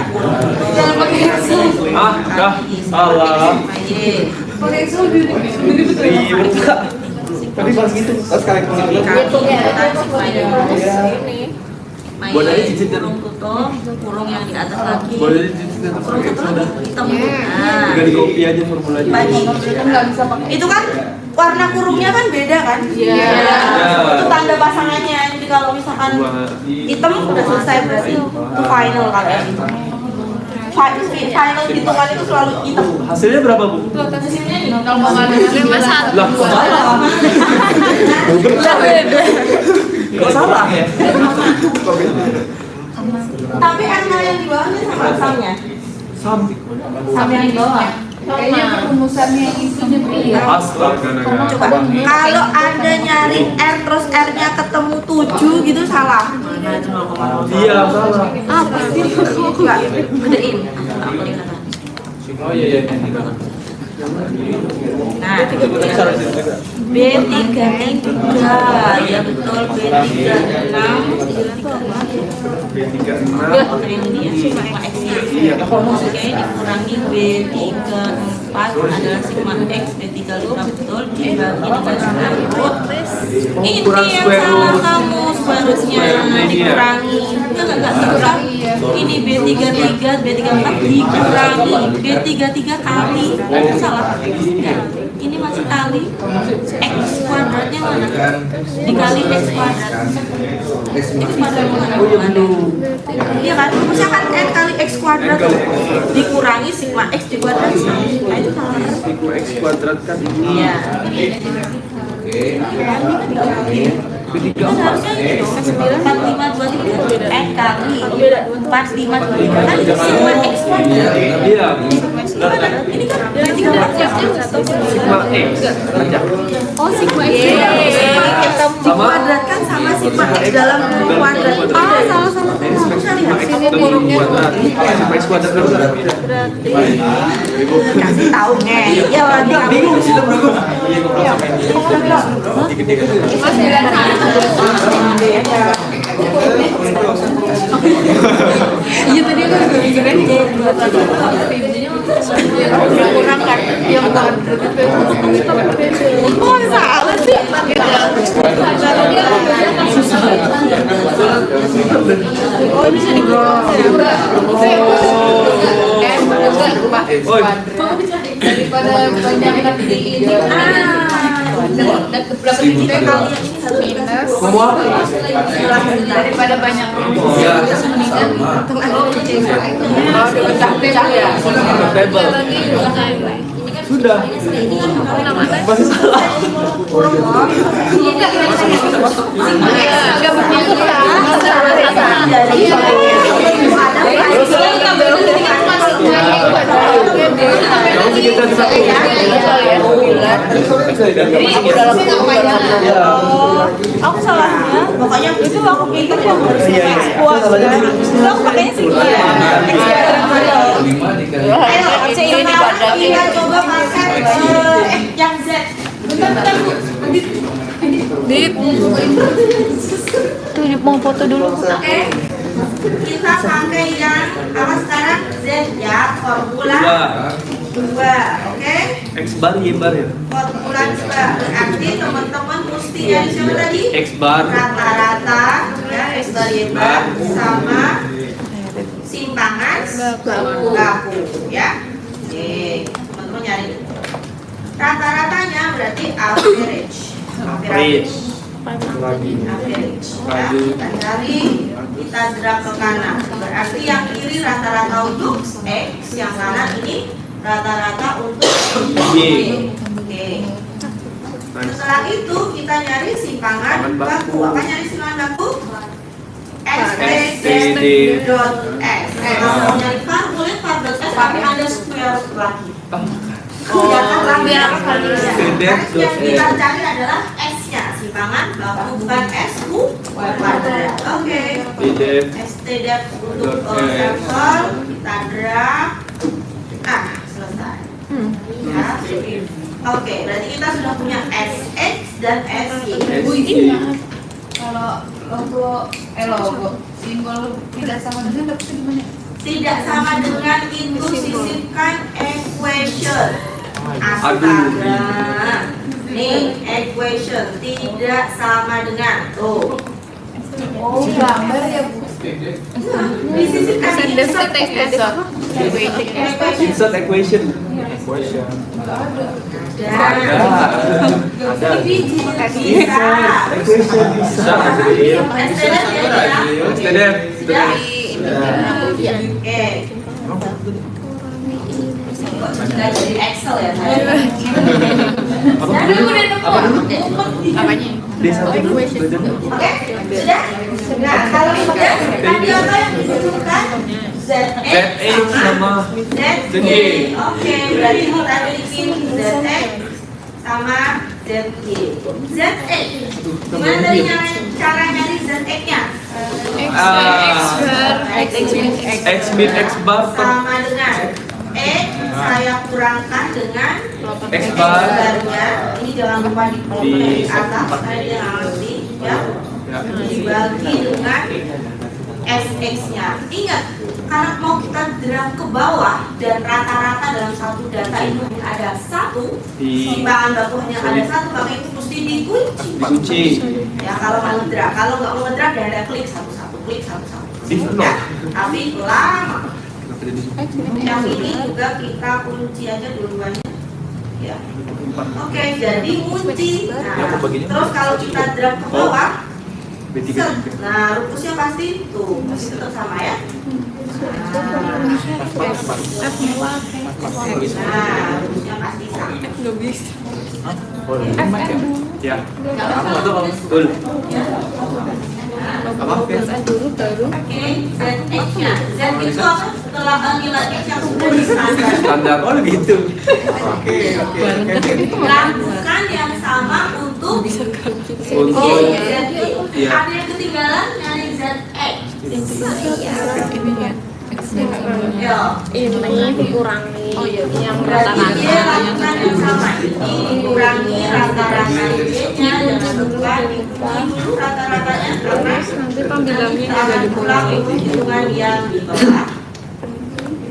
S4: Jangan pakai Excel.
S6: Ah, dah salah.
S4: Pakai Excel betul.
S6: Iya. Tadi pas gitu. Sekarang Buat aja cicit dan
S1: kurung tutup, kurung yang di atas lagi.
S6: boleh cicit dan
S1: Kurung tutup lagi hitam. Nah,
S6: tinggal di copy aja formulanya.
S1: bagi.
S4: Kan nggak bisa pakai.
S1: Itu kan warna kurungnya kan beda kan?
S4: Iya.
S1: Itu tanda pasangannya. Jadi kalau misalkan hitam udah selesai berarti itu final kalau yang itu. Final hitungan itu selalu hitam.
S6: Hasilnya berapa, Bu?
S1: Hasilnya nih.
S4: Kalau mau ada
S6: Lah, kok salah? Kok salah ya?
S1: Tapi angka yang di bawahnya sama samnya.
S6: Sampai.
S1: Sama yang di bawah.
S4: Kayaknya perumusannya isunya beda.
S6: Astaga,
S1: Coba kalau Anda nyari R terus R-nya ketemu 7 gitu salah.
S6: Iya, salah.
S1: Apa sih? Enggak, bedain.
S6: Oh iya.
S1: Nah, B33 ya betul B36
S6: B36.
S1: oke ini dia sigma X
S6: Iya.
S1: oke dikurangi B34 adalah sigma X B35 betul dibagi dengan square root ini
S6: kurang
S1: yang
S6: square
S1: salah
S6: root.
S1: kamu square rootnya
S6: Square rootnya dia.
S1: dikurangi enggak dikurangi ini B33 B34 dikurangi B33 kali itu salah enggak ini masih kali X kuadratnya mana dikali X kuadrat X kuadrat mana iya kan misalkan N kali X kuadrat dikurangi sigma X dikuadrat nah itu salah
S6: Sigma X kuadrat kan ini.
S1: iya
S6: B3
S1: harusnya itu 4523 N kali 4523 kan sigma X kuadrat
S6: Iya.
S1: ini kan
S6: Sigma X aja.
S5: Oh, sigma X.
S6: Sama
S1: dikuadratkan sama sigma X dalam kurung kuadrat
S5: Ah, salah.
S1: bisa lihat
S6: Sigma X kuadrat. Sigma X kuadrat kan berapa?
S1: kasih tahu ya nanti kamu
S6: Bingung sih lo bro.
S4: Iya tadi aku kira kurang kan yang
S1: kok salah sih
S5: bisa dikurang.
S4: Daripada banyak nanti ini dan berapa titik kali yang ini satu minus
S6: Semua
S4: daripada banyak
S6: ya
S4: mendingan
S5: Pecah-pecah ya.
S6: table. Sudah. Masih salah.
S5: Enggak begitu kan.
S6: Kalau kita bisa
S1: Aku salahnya, pokoknya itu aku pikir yang harus X kuat kan. Terus aku pakainya segini ya. X
S2: Ayo, kita coba pakai yang Z.
S4: bentar Bu.
S5: Tuh mau foto dulu.
S2: Oke, kita pakai yang apa sekarang Z ya, formula 2, oke?
S6: X bar Y bar ya.
S2: Formula 2 berarti teman-teman mesti nyari siapa tadi?
S6: X bar
S2: Rata-rata ya, X bar Y bar sama simpangan baku ya. Oke, teman-teman nyari rata-ratanya berarti average.
S6: Average.
S2: Average ya, kita cari, kita drag ke kanan. Berarti yang kiri rata-rata untuk X, yang kanan ini rata-rata untuk Y. Oke. Setelah itu kita nyari simpangan baku. Apa nyari simpangan baku? STD.S. Kalau mau nyari var, boleh var.S tapi ada square lagi. Biar kali ya. Yang kita cari adalah S-nya, simpangan baku, bukan S-ku kuadrat. Oke. STD untuk sampel kita drag. Selesai. Ya. Oke, berarti kita sudah punya SX dan SY.
S4: Kalau logo simbol tidak sama dengan dapetnya gimana?
S2: Tidak sama dengan itu sisipkan equation.
S6: Aduh.
S2: Astaga. Nih, equation tidak sama dengan tuh.
S4: Oh, gambar ya Bu.
S2: Disisipkan di insert
S6: Insert equation.
S2: ada. Bisa.
S6: Equation bisa.
S2: STD
S6: Sudah.
S2: Oke. Sudah jadi Excel ya saya.
S4: Apanya?
S2: Oke, sudah. Nah, kalau sudah, tadi apa yang disebutkan?
S6: ZX sama
S2: ZY. Oke, berarti kita bikin ZX sama ZY. ZX. Gimana tadi cara nyari ZX-nya?
S6: X min X bar per
S2: Sama dengan X saya kurangkan dengan
S6: X bar.
S2: barnya. Ini jangan lupa di atas, saya dia ngerti ya. Dibagi dengan SX-nya. Ingat, karena mau kita drag ke bawah dan rata-rata dalam satu data itu ada satu, simpangan baku hanya ada satu, maka itu mesti dikunci. Ya kalau mau ngedrag, kalau nggak mau ngedrag ya ada klik satu-satu, klik satu-satu. Ya, tapi lama. Yang ini juga kita kunci aja duluannya. Ya. Oke, jadi kunci. Nah, terus kalau kita drag ke bawah, nah rumusnya pasti tuh masih tetap sama ya. Nah, rumusnya pasti sama.
S6: Ya. Betul.
S2: Oke, Z-nya. Z itu apa? Setelah nilai X yang sudah disandar.
S6: Standar. Oh gitu.
S2: Lakukan yang sama untuk
S6: Iya.
S2: ada yang ketinggalan nyari ZX. Ya.
S5: Ini dikurangi yang
S2: Berarti
S5: rata-rata.
S2: dia lakukan yang sama. Ini dikurangi rata-rata Y-nya. Jangan lupa dikurangi dulu rata-ratanya karena
S5: Nanti pembilangnya
S2: kita akan pulang untuk hitungan yang di bawah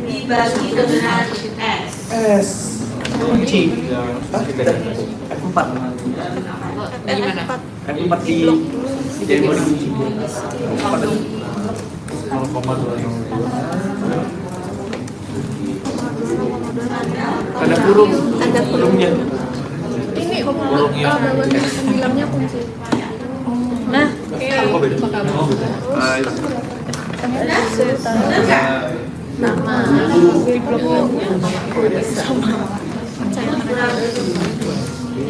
S2: dibagi dengan S.
S6: S. Kunci. F4.
S4: Gimana?
S6: F4 di jadi mau dikunci. Ada kurungnya.
S5: Ini bawahnya bilangnya kunci. Nah,
S6: Oh, beda. Ah, itu.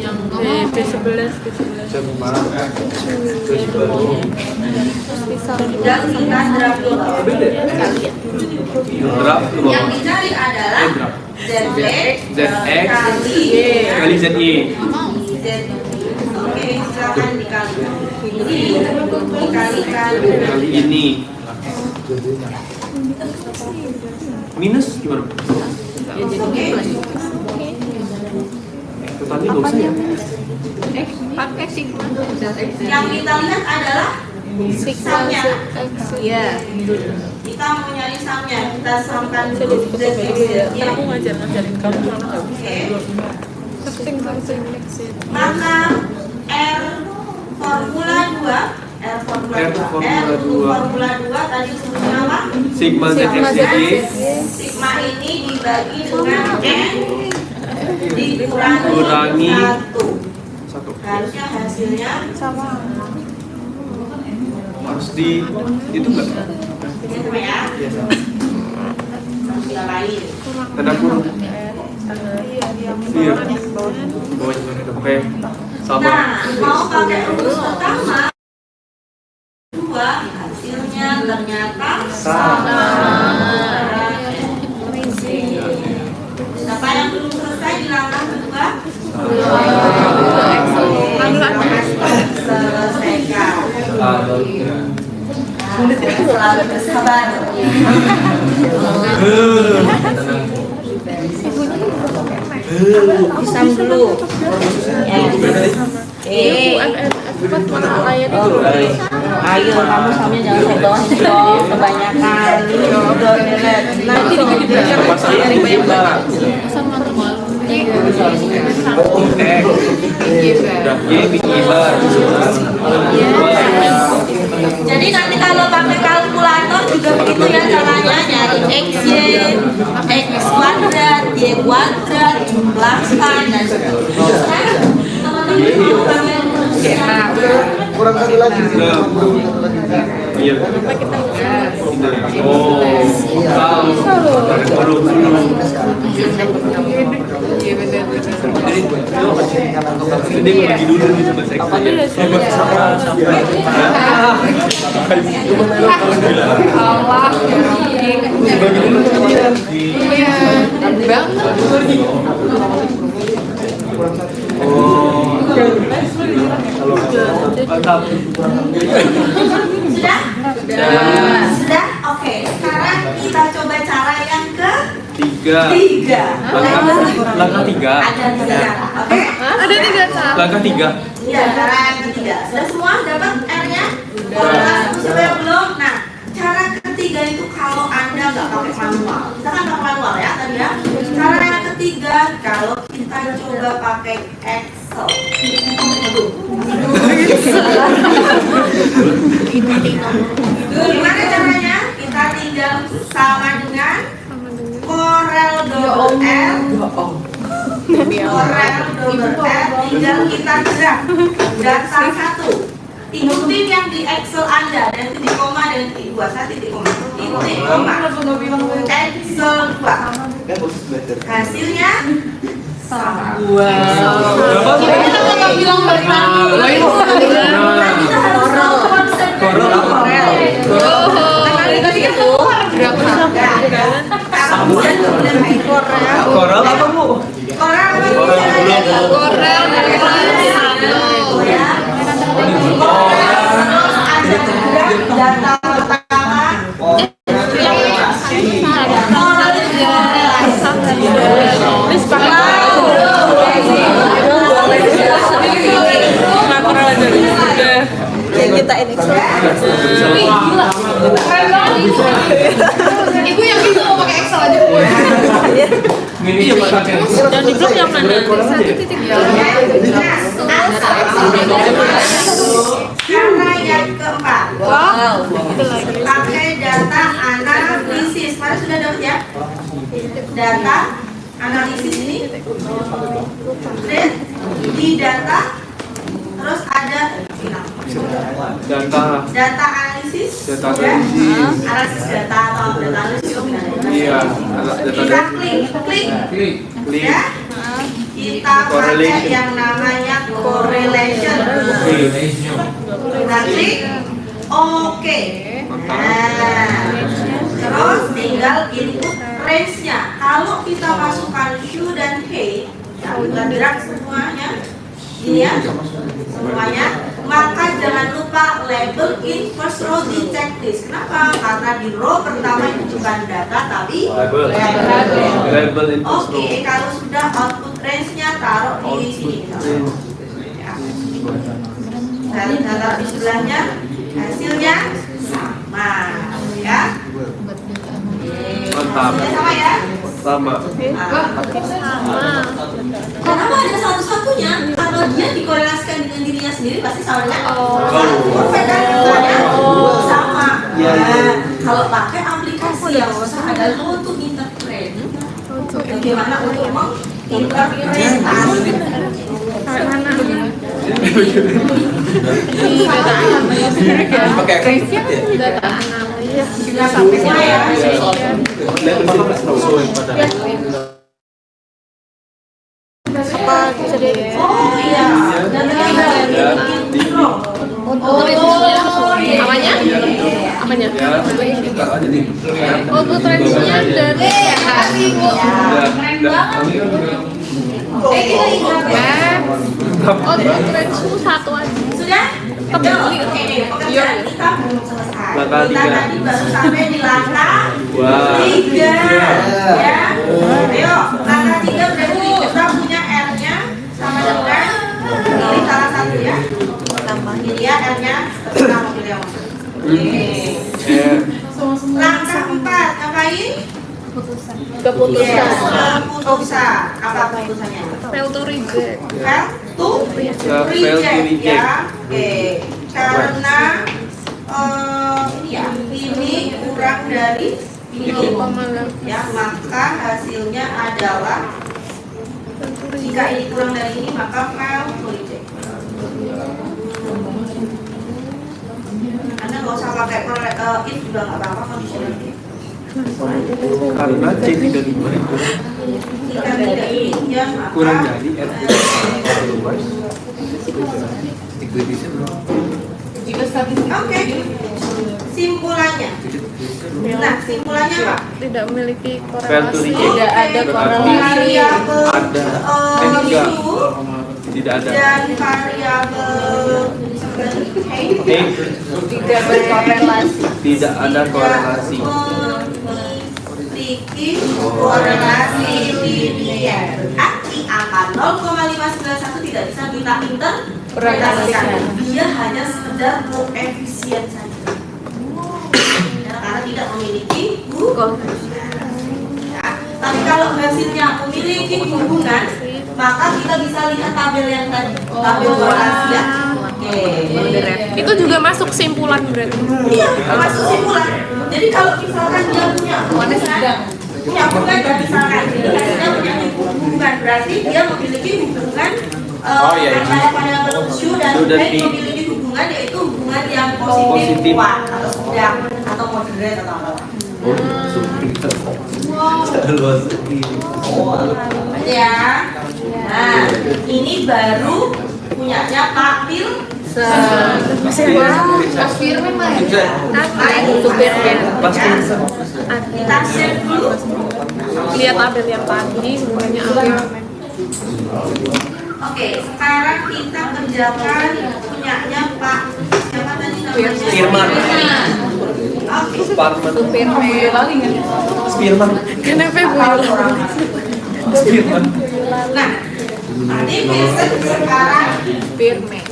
S5: nama B11
S6: Siapa?
S2: Dan kita draft dulu.
S6: Draft dulu.
S2: Yang dicari adalah ZX
S6: ZX
S2: kali
S6: kali ZY.
S2: Z. Oke, silakan dikalikan. Ini dikalikan.
S6: Kali ini. Minus gimana?
S2: Oke.
S6: Totalnya nggak usah ya?
S5: pakai sigma.
S2: Yang kita lihat adalah samnya.
S5: Iya.
S2: Kita mau nyari samnya. Kita samkan dulu ZX. Ya.
S5: Aku ngajarin kamu karena nggak bisa.
S2: Oke.
S5: Something next it.
S2: Maka R formula 2 R formula 2 formula 2 tadi sebutnya apa?
S6: Sigma ZX ZY.
S2: Sigma ini dibagi dengan N dikurangi 1. Harusnya hasilnya
S5: Sama.
S6: Harus di itu nggak?
S2: ini sama ya. Kita kali.
S6: Tanda kurung.
S5: Iya.
S6: Bawahnya. Oke. Sama.
S2: Nah, mau pakai rumus pertama 2 hasilnya ternyata sama. Siapa yang belum selesai di langkah kedua? Selesaikan. Selalu bersabar. Pisang dulu. Ayo kamu sambil jangan saya bawah dong, kebanyakan. Nanti jadi nanti kalau pakai kalkulator juga begitu ya caranya, nyari XY, X kuadrat, Y kuadrat, jumlahkan dan seterusnya.
S3: Kurang satu lagi.
S6: Iya. Oh, tahu. Jadi gue bagi dulu nih coba saya.
S2: Sudah? Sudah? Oke, sekarang kita coba cara yang ketiga.
S6: Langkah 3.
S2: Ada 3 cara, oke?
S5: Ada 3 cara.
S6: Langkah 3.
S2: Iya, cara yang ketiga. Sudah semua dapat R-nya? Siapa yang belum? Nah, cara ketiga itu kalau Anda nggak pakai manual. Kita kan pakai manual ya tadi ya. Cara yang ketiga, kalau kita coba pakai Excel. Gimana caranya? Kita tinggal sama dengan Corel double R. Corel double R tinggal kita gerak data 1. Ikutin yang di Excel Anda dan titik koma dan titik 2. Saya titik koma. Titik koma. Excel 2. Hasilnya sama.
S5: Kita nggak bilang balik lagi.
S2: Nah, kita harus tahu konsep Corel. Tadi itu
S6: Corel apa Bu?
S2: Corel apa?
S5: Corel dari satu.
S2: Ya. Terus ada juga data pertama.
S5: Please pakai.
S4: Kita ini
S5: Ibu yang itu mau pakai Excel aja.
S6: Ini ya pakai.
S5: Dan di grup yang mana? 1.2.
S2: Cara yang keempat.
S5: Wow. Itu lagi.
S2: Pakai data data analisis ini trend di data, terus ada data analisis,
S6: Data
S2: ya.
S6: analisis.
S2: Analisis data atau data analisis
S6: Iya,
S2: kita klik ya, kita pakai
S6: Correlation.
S2: yang namanya correlation. Kita klik oke. Nah, terus tinggal input range-nya. Kalau kita masukkan shoe dan height, ya, kita drag semuanya, ini ya, semuanya, maka jangan lupa label in first row di checklist. Kenapa? Karena di row pertama itu bukan data tapi label. Oke, kalau sudah output range-nya taruh di sini. Ya. Dan taruh di sebelahnya, hasilnya sama, ya.
S6: Mantap.
S2: Hasilnya sama ya.
S6: Sama.
S1: Kenapa ada satu-satunya? Kalau dia dikorelasikan dengan dirinya sendiri pasti sama dengan
S2: Perfect kan misalnya sama.
S6: Iya, iya.
S1: Nah, kalau pakai aplikasi yang susah adalah untuk interpret. Bagaimana untuk menginterpretasi?
S6: Pakai
S2: Sudah sampai semua ya. Oh iya. Dan
S4: Apanya? Apanya? Untuk tradisinya dari untuk tradisi satu aja.
S2: sudah?
S4: Kebeli.
S2: Pekerjaan kita belum selesai.
S6: Langkah
S2: Kita
S6: tiga.
S2: tadi baru sampai di langkah
S6: Wah.
S2: 3. Ya. Ayo, langkah 3 berarti kita punya R-nya sama dengan pilih salah satu ya. Ini ya R-nya, terserah mau pilih yang mana. Oke. Langkah 4 ngapain?
S4: Keputusan.
S2: Keputusan. Apa keputusannya?
S4: Fail to reject.
S2: Fail to reject ya. Oke. Karena ini ya, ini kurang dari ini ya, maka hasilnya adalah jika ini kurang dari ini maka fail to reject. Anda nggak usah pakai if juga nggak apa-apa, conditional if.
S6: Karena C35 itu
S2: Jika tidak ini ya maka
S6: kurang dari R.
S2: Oke. Simpulannya. Nah, simpulannya apa?
S4: Tidak memiliki
S6: Fail to
S4: korelasi.
S6: reject.
S4: Tidak ada korelasi.
S2: Variabel
S6: Ada.
S2: Q
S6: Tidak ada.
S2: dan variabel
S4: Tidak berkorelasi.
S6: Tidak ada korelasi.
S2: memiliki korelasi linear. Berarti angka 0,591 tidak bisa kita interpretasikan. Dia hanya sekedar koefisien saja. Ya, karena tidak memiliki hubungan. Ya, tapi kalau hasilnya memiliki hubungan, maka kita bisa lihat tabel yang tadi, tabel korelasi ya. Oke.
S4: Itu juga masuk simpulan berarti.
S2: Iya, masuk simpulan. Jadi kalau misalkan dia punya hubungan dan misalkan hasilnya punya hubungan, berarti dia memiliki hubungan antara variabel Q dan
S6: Q dan
S2: P
S6: P.
S2: memiliki hubungan, yaitu hubungan yang positif,
S6: Positif.
S2: kuat atau sedang atau moderate atau apa. Ya. Nah, ini baru punyanya Pak Pil. Kita save dulu.
S4: Lihat tabel yang tadi semuanya ambil.
S2: Oke, sekarang kita kerjakan punyanya Pak siapa tadi namanya?
S6: Firman.
S2: Oke.
S6: Sparman.
S4: Firman.
S6: Spirman.
S4: Kenapa
S6: Spirman.
S2: Nah, nanti Vincent sekarang
S4: Firman.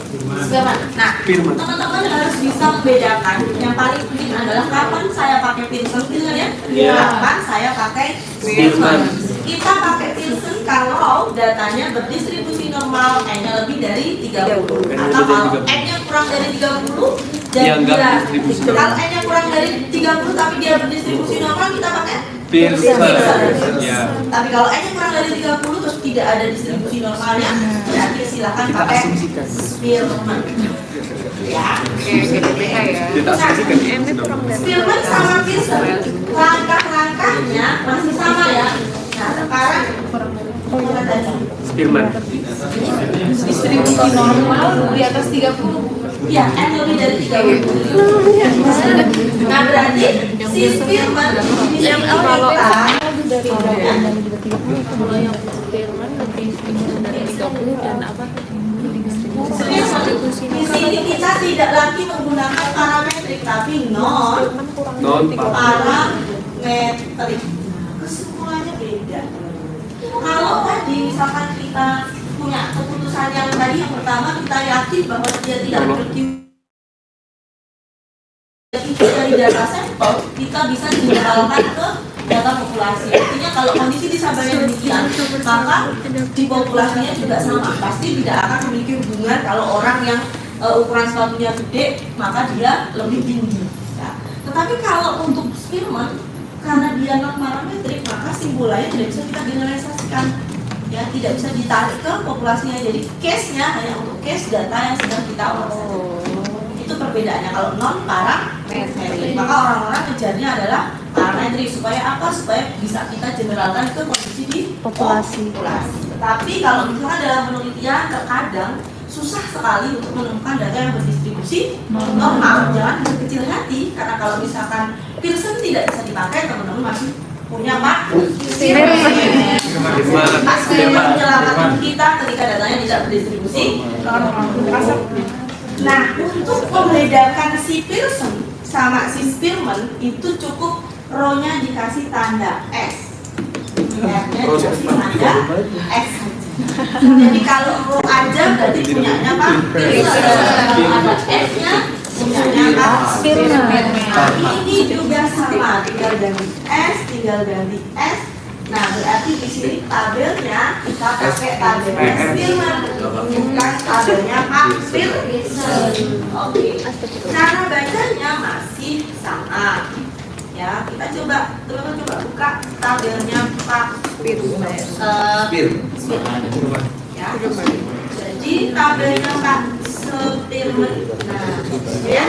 S2: Nah,
S6: Firman.
S2: teman-teman harus bisa membedakan. Yang paling penting adalah kapan saya pakai Pearson, ya?
S6: Iya.
S2: Kapan saya pakai
S6: Pearson.
S2: Kita pakai Pearson kalau datanya berdistribusi normal, N-nya lebih dari 30. Atau kalau N-nya kurang dari 30 dan
S6: Dianggap
S2: dia
S6: distribusi
S2: kalau
S6: normal.
S2: N-nya kurang dari 30 tapi dia berdistribusi normal, kita pakai
S6: Pearson.
S1: Pearson.
S6: Ya.
S1: Tapi kalau N-nya kurang dari 30 terus tidak ada distribusi normalnya, berarti silakan
S3: Kita
S1: pakai
S3: asumsikan.
S1: Spearman. Ya.
S6: Kita asumsikan.
S1: Spearman sama Pearson, langkah-langkahnya masih sama ya. Nah sekarang mana tadi?
S6: Spearman.
S4: Distribusi normal di atas 30.
S1: Ya, N lebih dari 30. Nah berarti si Spearman di sini di sini kita tidak lagi menggunakan parametrik tapi non parametrik. Kesimpulannya beda. Kalau tadi misalkan kita punya keputusan yang tadi yang pertama kita yakin bahwa dia tidak memiliki dari data sampel, kita bisa generalkan ke data populasi. Artinya kalau kondisi di Sabaya demikian, maka di populasinya juga sama. Pasti tidak akan memiliki hubungan kalau orang yang ukuran sepatunya gede, maka dia lebih tinggi. Ya. Tetapi kalau untuk Spearman, karena dia non parametrik, maka simbolanya tidak bisa kita generalisasikan. Ya, tidak bisa ditarik ke populasinya. Jadi case-nya hanya untuk case data yang sedang kita wawancari. Itu perbedaannya kalau non parametrik. Maka orang-orang kejarnya adalah parametrik supaya apa? Supaya bisa kita generalkan ke kondisi di populasi. Tapi kalau misalnya dalam penelitian terkadang susah sekali untuk menemukan data yang berdistribusi normal. Jangan berkecil hati karena kalau misalkan Pearson tidak bisa dipakai, teman-teman masih punya Pak Spearman. Pak Spearman menyelamatkan kita ketika datanya tidak berdistribusi normal. Nah, untuk membedakan si Pearson sama si Spearman itu cukup row-nya dikasih tanda S. R-nya dikasih tanda S. Jadi kalau row aja berarti punyanya Pak Pearson. Kalau ada S-nya punyanya Pak Spearman. Nah, ini juga sama, tinggal ganti S, tinggal ganti S. Nah, berarti di sini tabelnya kita pakai tabelnya Spearman, bukan tabelnya Pak Pearson. Oke. Cara bacanya masih sama. Ya, kita coba, teman-teman coba buka tabelnya Pak Spearman. Ya. Jadi tabelnya Pak Spearman. Nah, ya.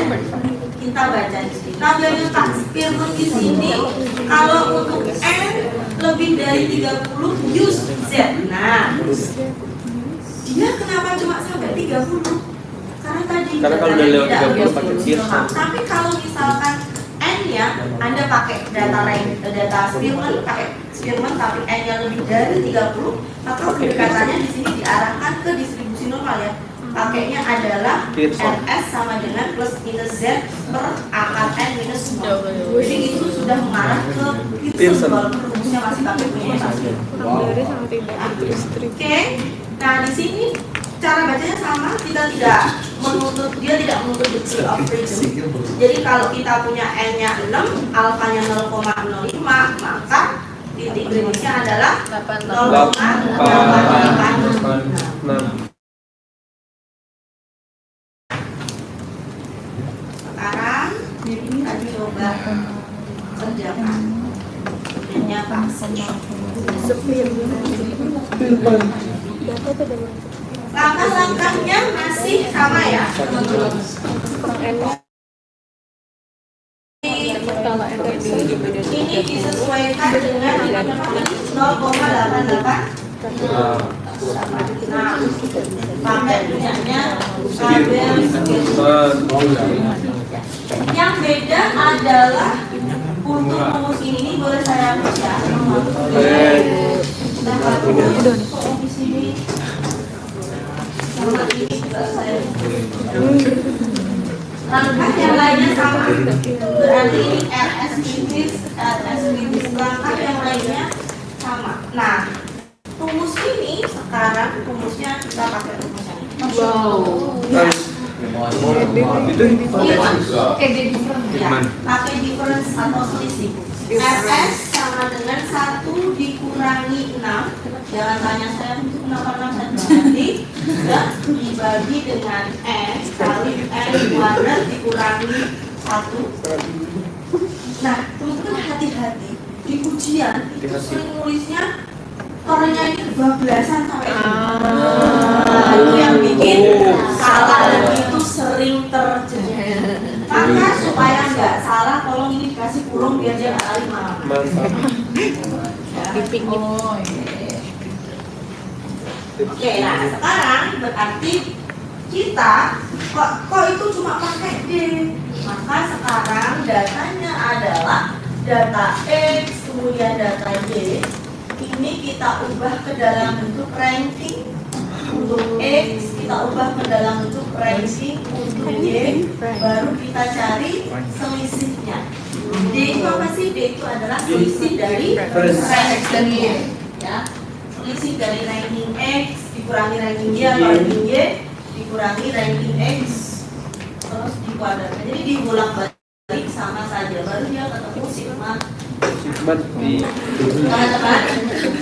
S1: Kita baca di sini. Tabelnya Pak Spearman di sini kalau untuk N lebih dari 30 use Z. Nah, dia kenapa cuma sampai 30? Karena tadi
S6: kalau udah lewat 30 pakai Pearson.
S1: Tapi kalau misalkan N-nya Anda pakai data Spearman, pakai Spearman tapi N-nya lebih dari 30, maka pendekatannya di sini diarahkan ke distribusi normal ya. Pakainya adalah
S6: Pearson.
S1: RS sama dengan plus minus Z per akar N minus 0. Jadi itu sudah mengarah ke Pearson walaupun rumusnya masih pakai permutasi. Oke, nah di sini cara bacanya sama, kita tidak menuntut, dia tidak menuntut degree of freedom. Jadi kalau kita punya N-nya 6, alfanya 0,05, maka titik greenwich-nya adalah 0,886. Sekarang kita coba kerjakan. Ini Pak langkah-langkahnya masih sama ya, teman-teman. Ini disesuaikan dengan 0,88. Nah, pakai punyanya tabel yang beda adalah untuk rumus ini boleh saya hapus ya. Kita hapus di sini. Sama ini juga saya. Langkah yang lainnya sama. Berarti ini RS kritis, langkah yang lainnya sama. Nah, rumus ini sekarang rumusnya kita pakai rumus yang ini. Ya, pakai difference atau selisih. RS sama dengan 1 dikurangi 6. Jangan tanya saya kenapa 6 nanti ya, dibagi dengan N kali N kuadrat dikurangi 1. Nah, teman-teman hati-hati.
S2: di ujian itu sering nulisnya tornya ini bablasan sampai nah, itu yang bikin salah dan itu sering terjadi. Maka supaya nggak salah, tolong ini dikasih kurung biar dia nggak lari malam. Oke, nah sekarang berarti kita kok itu cuma pakai D. Maka sekarang datanya adalah data X kemudian data Y. Ini kita ubah ke dalam bentuk ranking. Untuk X kita ubah ke dalam bentuk ranking. Untuk Y baru kita cari selisihnya. D itu apa sih? D itu adalah selisih dari ranking Y, ya. Selisih dari ranking X dikurangi ranking Y atau ranking Y dikurangi ranking X terus dikuadratkan. Jadi dibolak-balik sama saja, baru dia ketemu sigma. Teman-teman,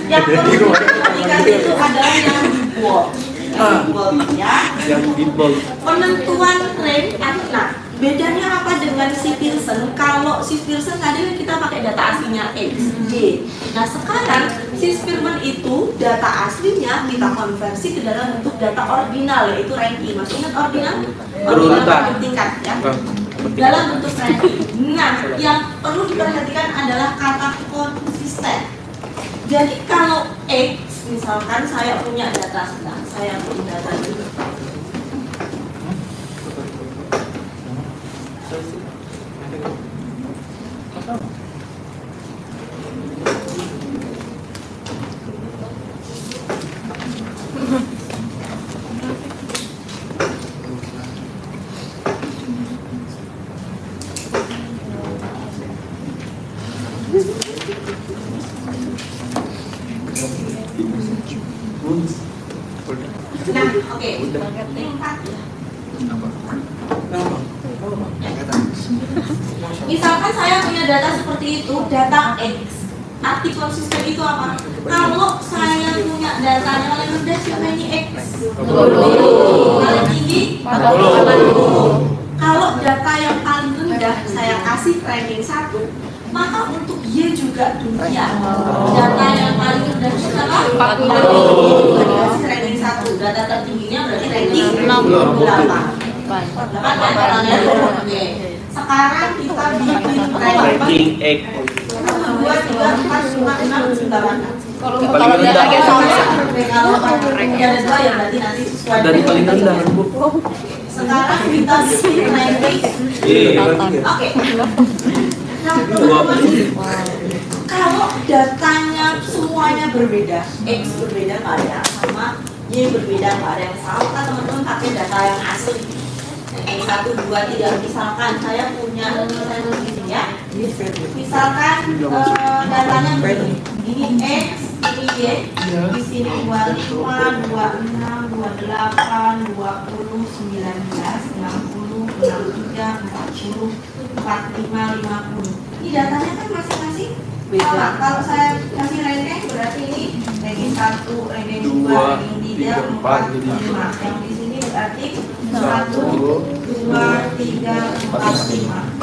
S2: yang perlu diperhatikan itu adalah yang bold, ya.
S6: Yang di bold.
S2: Penentuan rank. Nah, bedanya apa dengan si Pearson? Kalau si Pearson tadi kan kita pakai data aslinya X, Y. Nah sekarang si Spearman itu data aslinya kita konversi ke dalam bentuk data ordinal, yaitu ranking. Masih ingat ordinal?
S6: Berurutan.
S2: Bertingkat, ya. Dalam bentuk ranking. Nah, yang perlu diperhatikan adalah kata konsisten. Jadi kalau X, misalkan saya punya data sedang, saya punya data juga. Nah, oke. Ini 4 ya. Misalkan saya punya data seperti itu, data X. Arti konsisten itu apa? Kalau saya punya datanya paling rendah siapa ini X? Paling tinggi? Kalau data yang paling rendah saya kasih ranking 1, maka untuk Y juga demikian. Data yang paling rendah siapa? 40. Kasih ranking 1. Data tertingginya berarti ranking 8. 8. Oke. Sekarang kita bikin
S6: Ranking X.
S2: 1, 2, 3, 4, 5, 6, 9.
S4: Kalau datanya sama.
S2: Kalau ada 2 ya berarti nanti sesuai
S6: Dari paling rendah, Bu.
S2: sekarang kita bikin ranking. Oke. Nah, kalau datanya semuanya berbeda, X berbeda nggak ada yang sama, Y berbeda nggak ada yang sama, kan teman-teman pakai data yang asli. Yang 1, 2, 3, misalkan saya punya di sini ya. Misalkan datanya begini. Ini X, ini Y, di sini 25, 26, 28, 20, 19, 60, 63, 40, 45, 50. Ini datanya kan masing-masing sama. Kalau saya kasih ranking berarti ini ranking 1, ranking 2, ranking 3, 4, 5. Yang di sini berarti 1, 2, 3, 4, 5.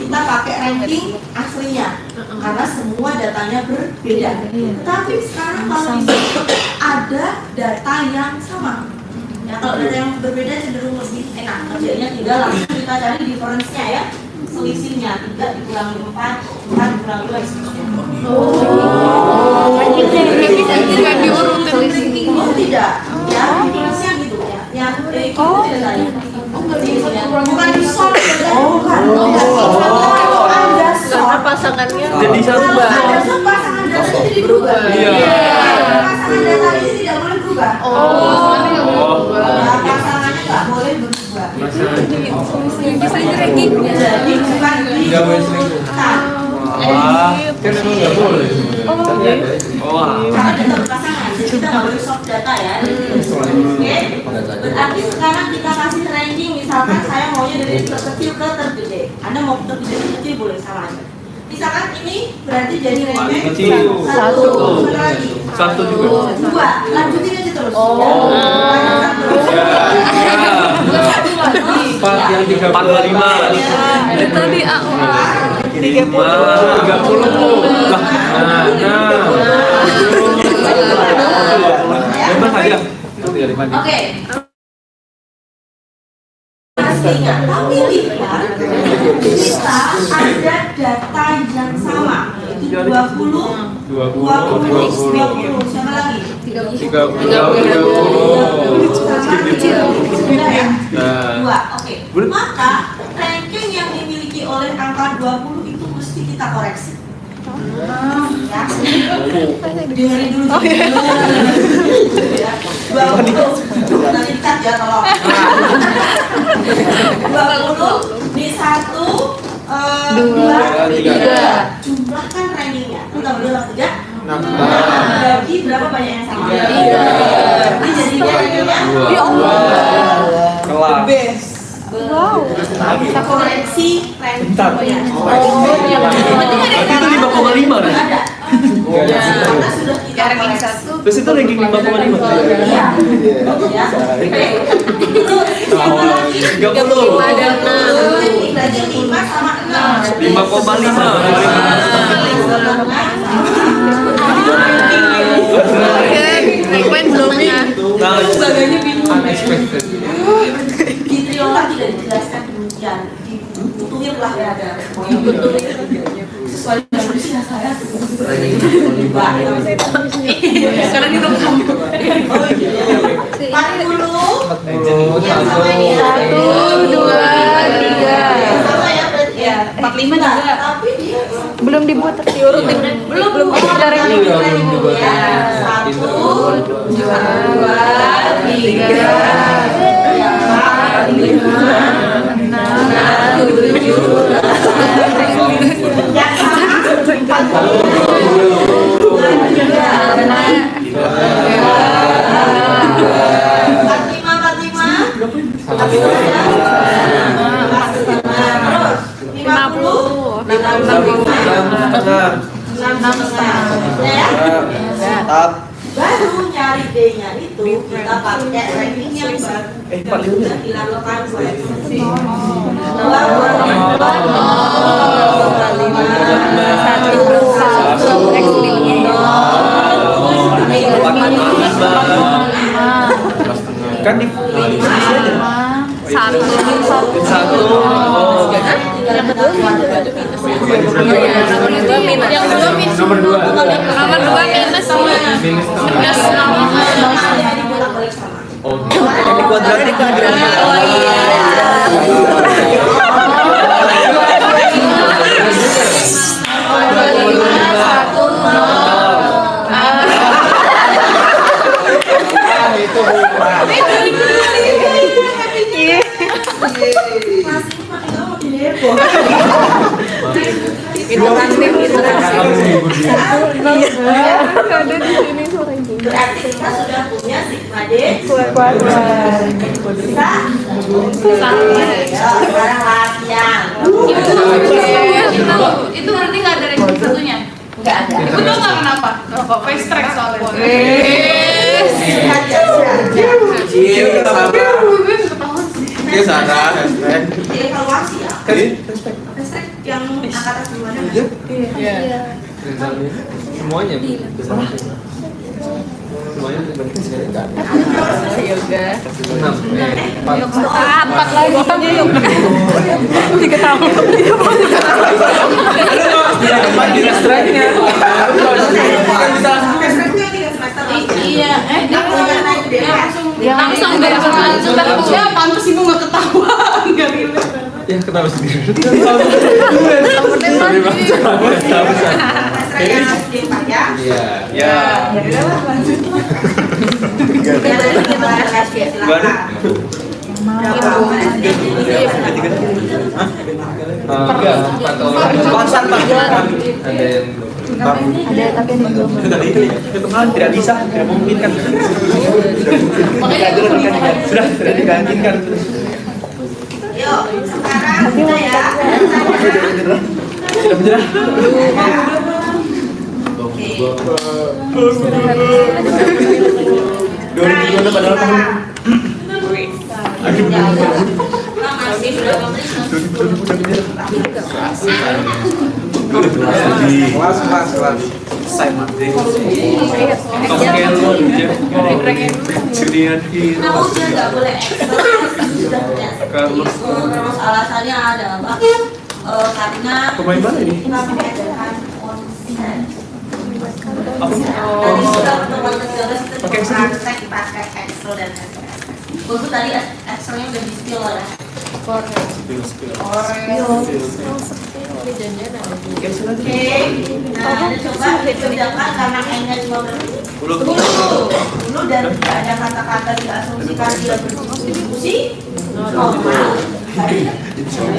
S2: Kita pakai ranking aslinya karena semua datanya berbeda. Tapi sekarang kalau ada data yang sama, ya kalau data yang berbeda cenderung lebih enak. Kerjanya tinggal langsung kita cari difference-nya ya, selisihnya. 3 dikurangi 4, 4 dikurangi 2 seterusnya. Oh tidak, ya difference-nya gitu ya. Yang itu tidak saya. Bukan di solve, bukan. Kalau Anda solve,
S4: Pasangannya
S6: Jadi satu.
S2: kalau Anda solve pasangan data itu jadi berubah.
S6: Iya.
S2: Pasangan data ini tidak boleh berubah. Ya, pasangannya nggak boleh berubah.
S4: bisa di ranking.
S2: Jadi bukan di urutan.
S6: Kan emang nggak boleh.
S2: Karena data berpasangan, jadi kita nggak boleh solve data ya. Oke, berarti sekarang kita kasih ranking. Misalkan saya maunya dari terkecil ke tergede. Anda mau tergede ke terkecil boleh sama aja. Misalkan ini berarti jadi ranking
S6: Kecil.
S2: 1, lagi
S6: 1 juga.
S2: 2, lanjutin aja terus.
S6: Empat yang 35.
S4: Itu tadi
S6: 30. Lah
S2: pastinya. Tapi lihat, kita ada data yang sama, yaitu 20, 20. Siapa lagi?
S6: 30.
S2: Sudah ya?
S6: Nah.
S2: 2. Oke. Maka ranking yang dimiliki oleh angka 20 itu mesti kita koreksi. Ya. Dengerin dulu. Ya. 20. Nanti dikat ya tolong. 20 di 1 2 3. Jumlahkan rankingnya. Kita berdua 3. Jadi berapa banyak yang sama? Ini jadi rankingnya.
S6: Ya Allah. Kelas.
S2: Kita koreksi rankingnya.
S6: Itu 5,5 kan?
S2: Ada. Karena sudah kita koreksi.
S6: Terus itu ranking 5,5.
S2: Ya. Siapa lagi?
S6: 30.
S2: Ada 6. Berarti 5 sama 6.
S6: 5,5. Nah,
S4: Baganya bingung.
S6: unexpected.
S2: Di Triola tidak dijelaskan demikian. Dibutuhin lah ya ada. Sesuai dengan usia saya.
S4: Sekarang itu kamu.
S2: 40. Yang sama ini
S4: 1, 2, 3.
S2: sama ya berarti ya.
S4: 45 juga.
S2: Tapi dia
S4: Belum dibuat diurutin. Belum ada ranking.
S2: ya. 1, 2, 3, 4, 5, 6, 7. Yang sama
S6: 5,5.
S2: Baru nyari D-nya itu kita pakai ranking yang baru sudah dilakukan koreksi. 2,
S6: Kan di
S4: Satu.
S6: Oh.
S4: Yang kedua minus. Yang kedua minus.
S6: Nomor 2.
S4: Nomor 2 minus. Minus.
S6: Oh, ini kuadratik.
S4: Oh
S6: Itu murah.
S4: Itu kan tim itu
S2: Berarti kita sudah punya sigma D. Bisa? Ya, sekarang latihan.
S4: itu berarti nggak ada ranking satunya.
S2: Enggak ada.
S4: Ibu tau nggak kenapa? Kok face track soalnya.
S2: Lihat ya,
S6: Kecil sama. Oke, Sarah, hashtag.
S2: dievaluasi ya.
S6: Hashtag.
S2: Yang angkatan gimana?
S4: Iya.
S6: Semuanya. Semuanya berarti sekali enggak.
S4: Yoga.
S6: 6.
S4: 4 lagi aja yuk. 3 tahun.
S6: Di restriknya. Kan bisa langsung
S2: Restriknya 3 semester.
S4: Iya, langsung
S2: langsung
S4: dari langsung. Ya pantas ibu nggak ketahuan, nggak gitu.
S6: Ya, kenapa sendiri?
S2: Saya dipak ya.
S6: Iya. Ya.
S2: Silakan.
S6: Konsan Pak. Ada yang itu kemarin tidak bisa, tidak memungkinkan.
S4: Makanya
S6: Sudah digantikan.
S2: Yuk, sekarang kita ya.
S6: Sudah berjalan.
S2: Oke.
S6: 2002 padahal tahun. Kelas. Simon Tom Kellogg, Jeff Julian Hill,
S2: Kenapa ujian nggak boleh Excel? Sudah punya
S6: Carlos.
S2: terus alasannya adalah karena
S6: Pemain mana ini?
S2: kita mengadakan konsen.
S6: Apa?
S2: Tadi sudah pertemuan ke-13 kita
S6: Pakai Excel?
S2: praktek pakai Excel dan SPSS. Bagus tadi Excelnya udah di skill ya. Oke, nah ada coba dikerjakan karena N-nya cuma dulu dan tidak ada kata-kata diasumsikan dia berdistribusi normal.
S6: Jadi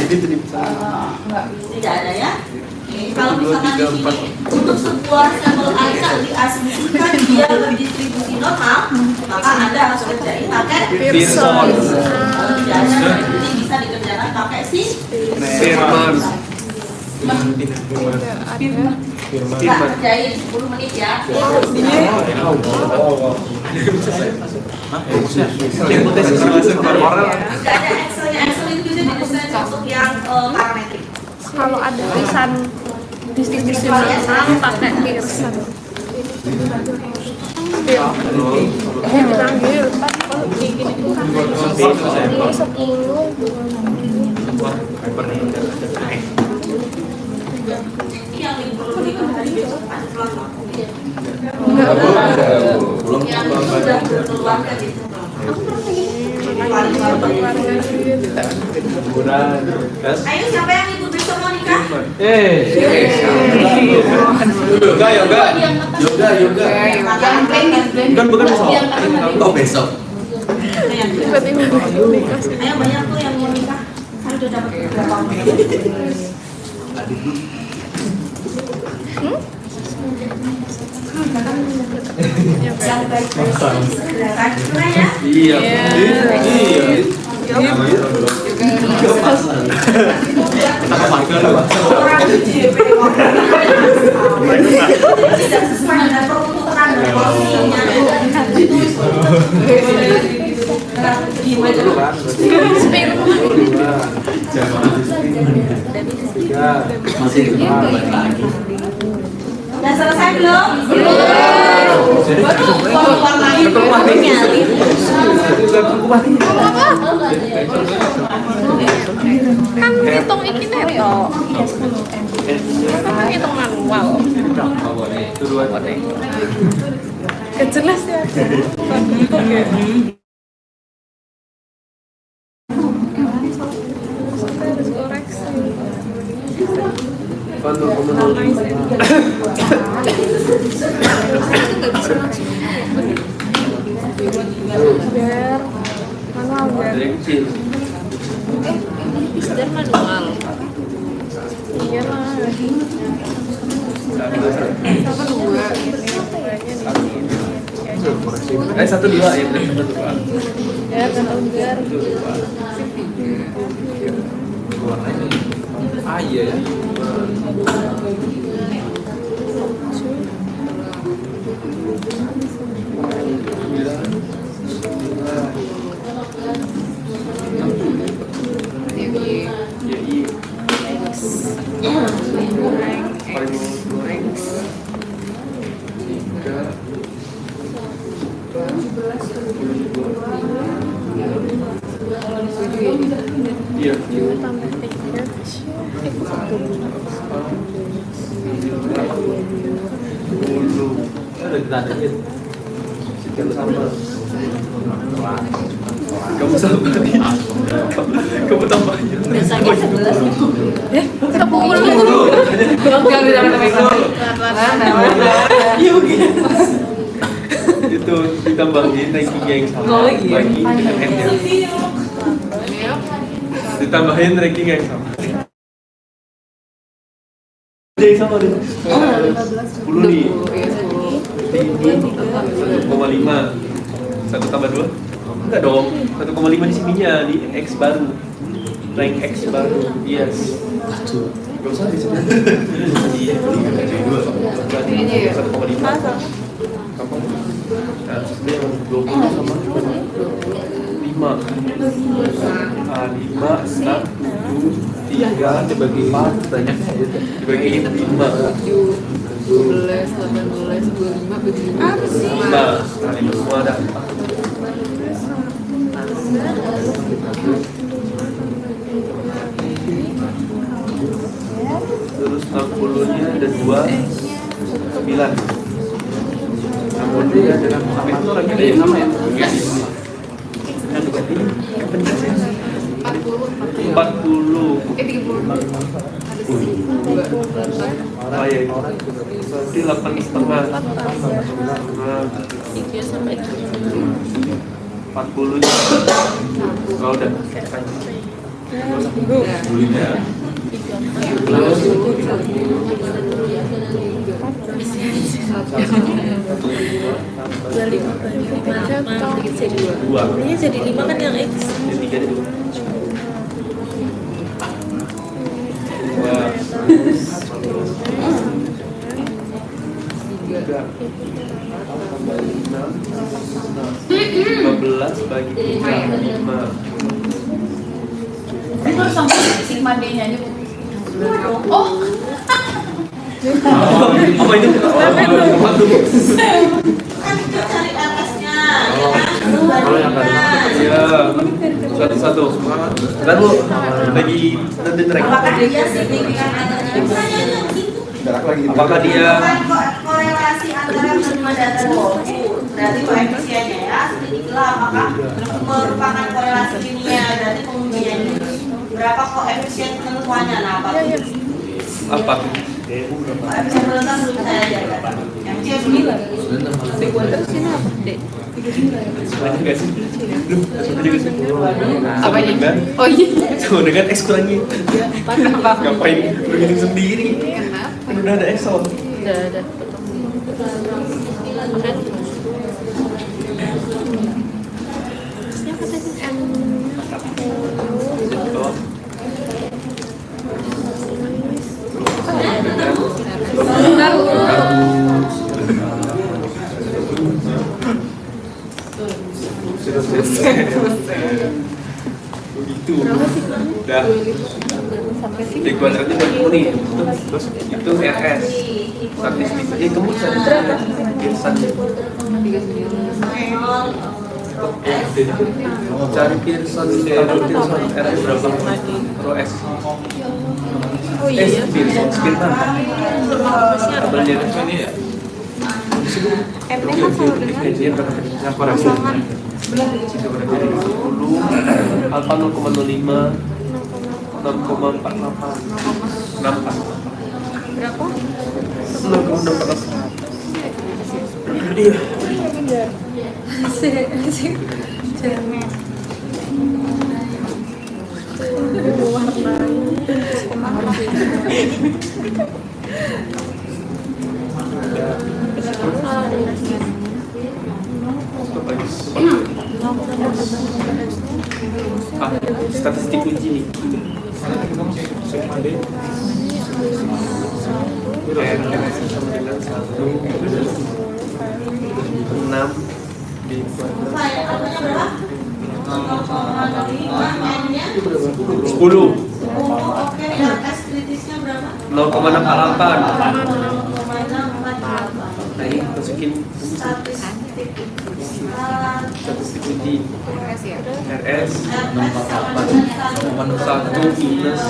S6: itu di
S2: Tidak ada ya. Oke, kalau misalkan di sini untuk sebuah sampel angka diasumsikan dia berdistribusi normal, maka Anda harus kerjain pakai
S6: Pearson,
S2: kalau tidak ada berarti bisa dikerjakan pakai si
S6: Firman,
S2: Mbak kerjain 10 menit ya. Tidak ada Excelnya, Excel itu didesain untuk yang parametrik.
S4: Kalau ada tulisan distribusi normal pakai Pearson. Panggil kalau bikin itu kan 10
S2: Ini yang perlu diketahui besok ada peluang waktu. Yang sudah berpeluang kan itu. Ayo siapa yang ikut besok mau nikah?
S6: Yoga.
S2: Yang pengen.
S6: Bukan besok. Oh besok.
S2: Ayo banyak tuh yang mau nikah. Saya udah dapat beberapa. Yang baik-baik segerakan keren ya.
S6: Iya.
S2: Orang JP tidak sesuai dengan peruntukan dan porsinya. Udah selesai belum? Baru keluar lagi.
S4: kan hitung ini neto. Kan hitung manual. Gak jelas ya. Harus koreksi. Biar manual biar.
S6: Dari kecil.
S4: Dan manual. Iya lah. Sama dua.
S6: Satu dua ya benar satu dua.
S4: Ya kan biar.
S6: Ah iya ya. Iya.
S4: Tambah tiga.
S6: Ada ditandanya. Kamu tambahin. Kamu tambahin.
S1: Biasanya 11.
S4: 10.
S6: Itu ditambahin rankingnya yang sama bagi N-nya. Ditambahin ranking yang sama. Yang sama deh. 10 nih. 1,5. 1 tambah 2? Enggak dong. 1,5 di sininya di X baru. Rank X baru. Yes. Gak usah di sini. Iya. 1,5. Kapan? Nah, sebenarnya yang 20 sama 5. 5, 6, 7, 3 dibagi 4 banyaknya dibagi 5.
S4: 12, 18, Apa sih?
S6: 5. Nah, ini semua ada 4. Terus 60-nya ada 2, 9. 60-nya ada 6. Itu lagi ada yang 6 ya? Yes. Yang berarti pendas ya? 40.
S4: 30.
S6: Oh iya, berarti 8,5. Nah, 40 nya. Oh udah. Ya. Dua.
S1: Ini jadi 5 kan yang X.
S6: Jadi 3 dulu. 2. 15 bagi 3, 5.
S4: Ini baru sampai sigma D-nya aja, Bu. Oh,
S6: Apa itu?
S2: Kan kita cari atasnya, ya kan?
S6: Kalau yang kan? Ya, satu-satu. Bentar Bu, lagi nanti track.
S2: Apakah dia signifikan antaranya? Pertanyaannya begitu.
S6: Apakah dia
S2: Bukan korelasi antara menerima data walaupun berarti koefisiennya ya sedikitlah apakah merupakan korelasi linear berarti pengujiannya berapa koefisien penentuannya nah apa
S6: apa?
S2: koefisien penentuan belum saya ajarkan yang C 9
S6: Banyak gak sih? Belum, satu juga sih. Sama
S4: Apanya?
S6: dengan
S4: oh iya.
S6: sama dengan X kurangi.
S4: Kenapa?
S6: Ngapain lu hitung sendiri? Kan udah ada Excel.
S1: Udah ada.
S6: Oh. Sudah selesai. Begitu. Udah. Di kuadratnya berapa nih? Terus itu RS. Statistik. Kamu bisa Pearson. Cari Pearson RS berapa? Rho S.
S1: Oh iya.
S6: Pearson Spearman. Tabelnya ini ya.
S1: M-nya kan sama dengan
S6: Dia berapa? Yang koreksi. 10, alpha 0,05, 6,48, 64.
S1: berapa?
S6: 0,48. Iya.
S1: Asik. Cermet.
S6: Statistik uji nih. RS sama dengan 1, 6 di kuadrat.
S2: saya apanya berapa 0,05 M-nya
S6: 10.
S2: oh oke RS kritisnya berapa
S6: 0,68.
S2: 0,648
S6: Nah ini masukin
S2: statistik
S6: statistik uji RS
S2: RS sama dengan
S6: 1 minus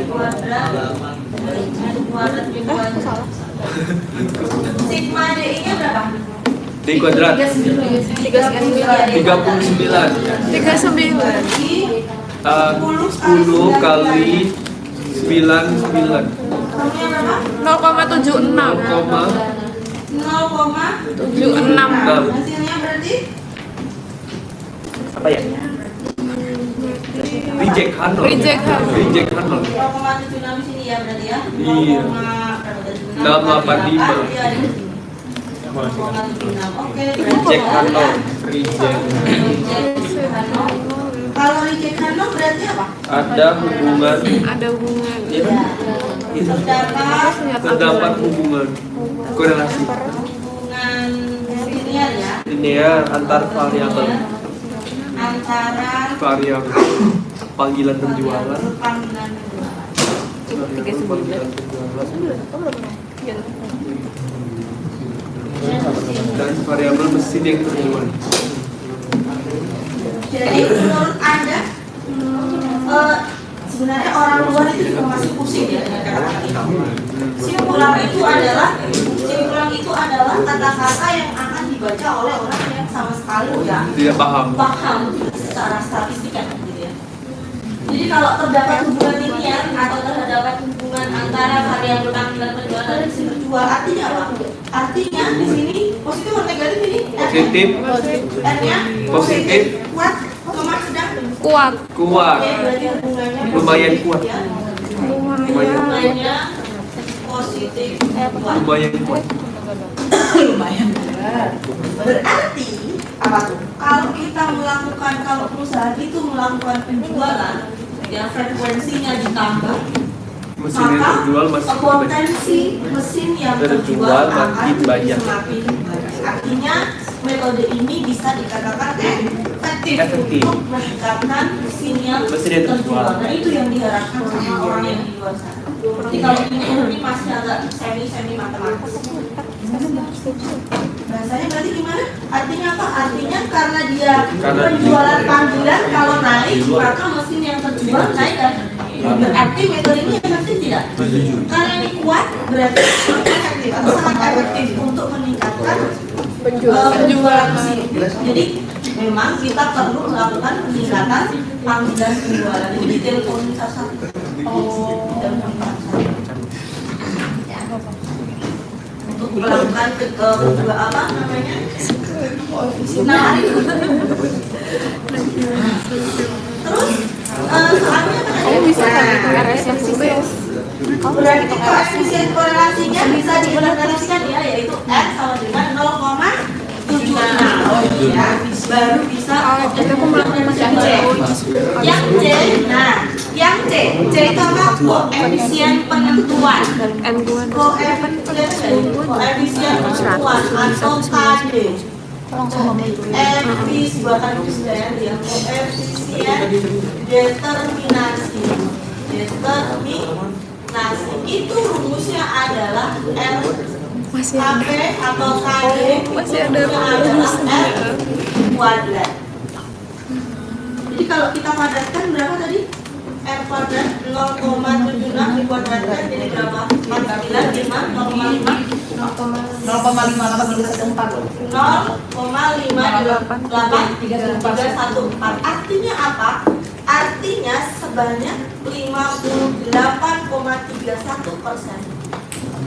S2: kuadrat sigma DI-nya berapa?
S6: D kuadrat
S1: 39.
S6: 39.
S1: 39.
S2: Berarti
S6: 10 kali 99
S2: kamunya berapa?
S1: 0,76.
S2: 0,76 hasilnya berarti
S6: apa ya? Reject Hanol.
S1: Reject Hanol.
S6: Reject Hanol.
S2: 0,76 di sini ya berarti ya?
S6: Iya. 685.
S2: 0,76 oke
S6: Reject Hanol. Reject.
S2: kalau reject Hanol berarti apa?
S6: Ada hubungan.
S1: Ada hubungan.
S6: Iya. Terdapat hubungan korelasi
S2: hubungan linear ya
S6: linear antar variabel
S2: antara
S6: variabel panggilan penjualan
S2: panggilan
S6: variabel panggilan penjualan variabel mesin yang terjual.
S2: Jadi menurut Anda sebenarnya orang luar itu juga masih pusing ya dengan kata-kata ini. Simpulan itu adalah kata-kata yang akan dibaca oleh orang yang sama sekali
S6: Tidak paham.
S2: secara statistika gitu ya. Jadi kalau terdapat hubungan linear atau terdapat hubungan antara variabel panggilan penjual dan mesin penjual, artinya apa? Artinya di sini positif atau negatif ini?
S6: Positif.
S2: R-nya
S6: Positif.
S2: kuat, koma sedang
S4: Kuat.
S6: Kuat.
S2: Oke, berarti hubungannya
S6: Lumayan kuat.
S2: ya.
S6: Lumayan.
S2: Hubungannya positif kuat.
S6: Lumayan kuat.
S2: Berarti apa tuh? Kalau perusahaan itu melakukan penjualan yang frekuensinya ditambah,
S6: Mesin yang terjual masih banyak.
S2: potensi mesin yang terjual
S6: Terjual
S2: akan
S6: makin banyak.
S2: semakin banyak. Artinya metode ini bisa dikatakan efektif untuk meningkatkan mesin yang terjual. Dan itu yang diharapkan sama orang yang di luar sana. Jadi kalau ini masih agak semi matematis. Bahasanya berarti gimana? Artinya apa? Artinya karena dia penjualan panggilan kalau naik maka mesin yang terjual naik kan? Berarti metode ini efektif tidak? Karena ini kuat berarti efektif atau sangat efektif untuk meningkatkan penjualan mesin. Jadi memang kita perlu melakukan peningkatan panggilan penjualan. Ini di telepon satu. Untuk melakukan kedua apa namanya? Nah, terus soalnya
S4: Bisa
S2: berarti koefisien korelasinya bisa diilustrasikan ya, yaitu R sama dengan 0,76 ya, baru bisa
S4: aku melakukan
S2: yang C. Nah, yang C itu apa? Koefisien penentuan. Koefisien penentuan atau KD. Koefisien determinasi. Itu rumusnya adalah R KP atau KD. Rumusnya adalah R kuadrat. Jadi kalau kita padatkan berapa tadi? R kuadrat 0,76 dikuadratkan jadi berapa? 0,538 artinya apa? Artinya sebanyak 58,31%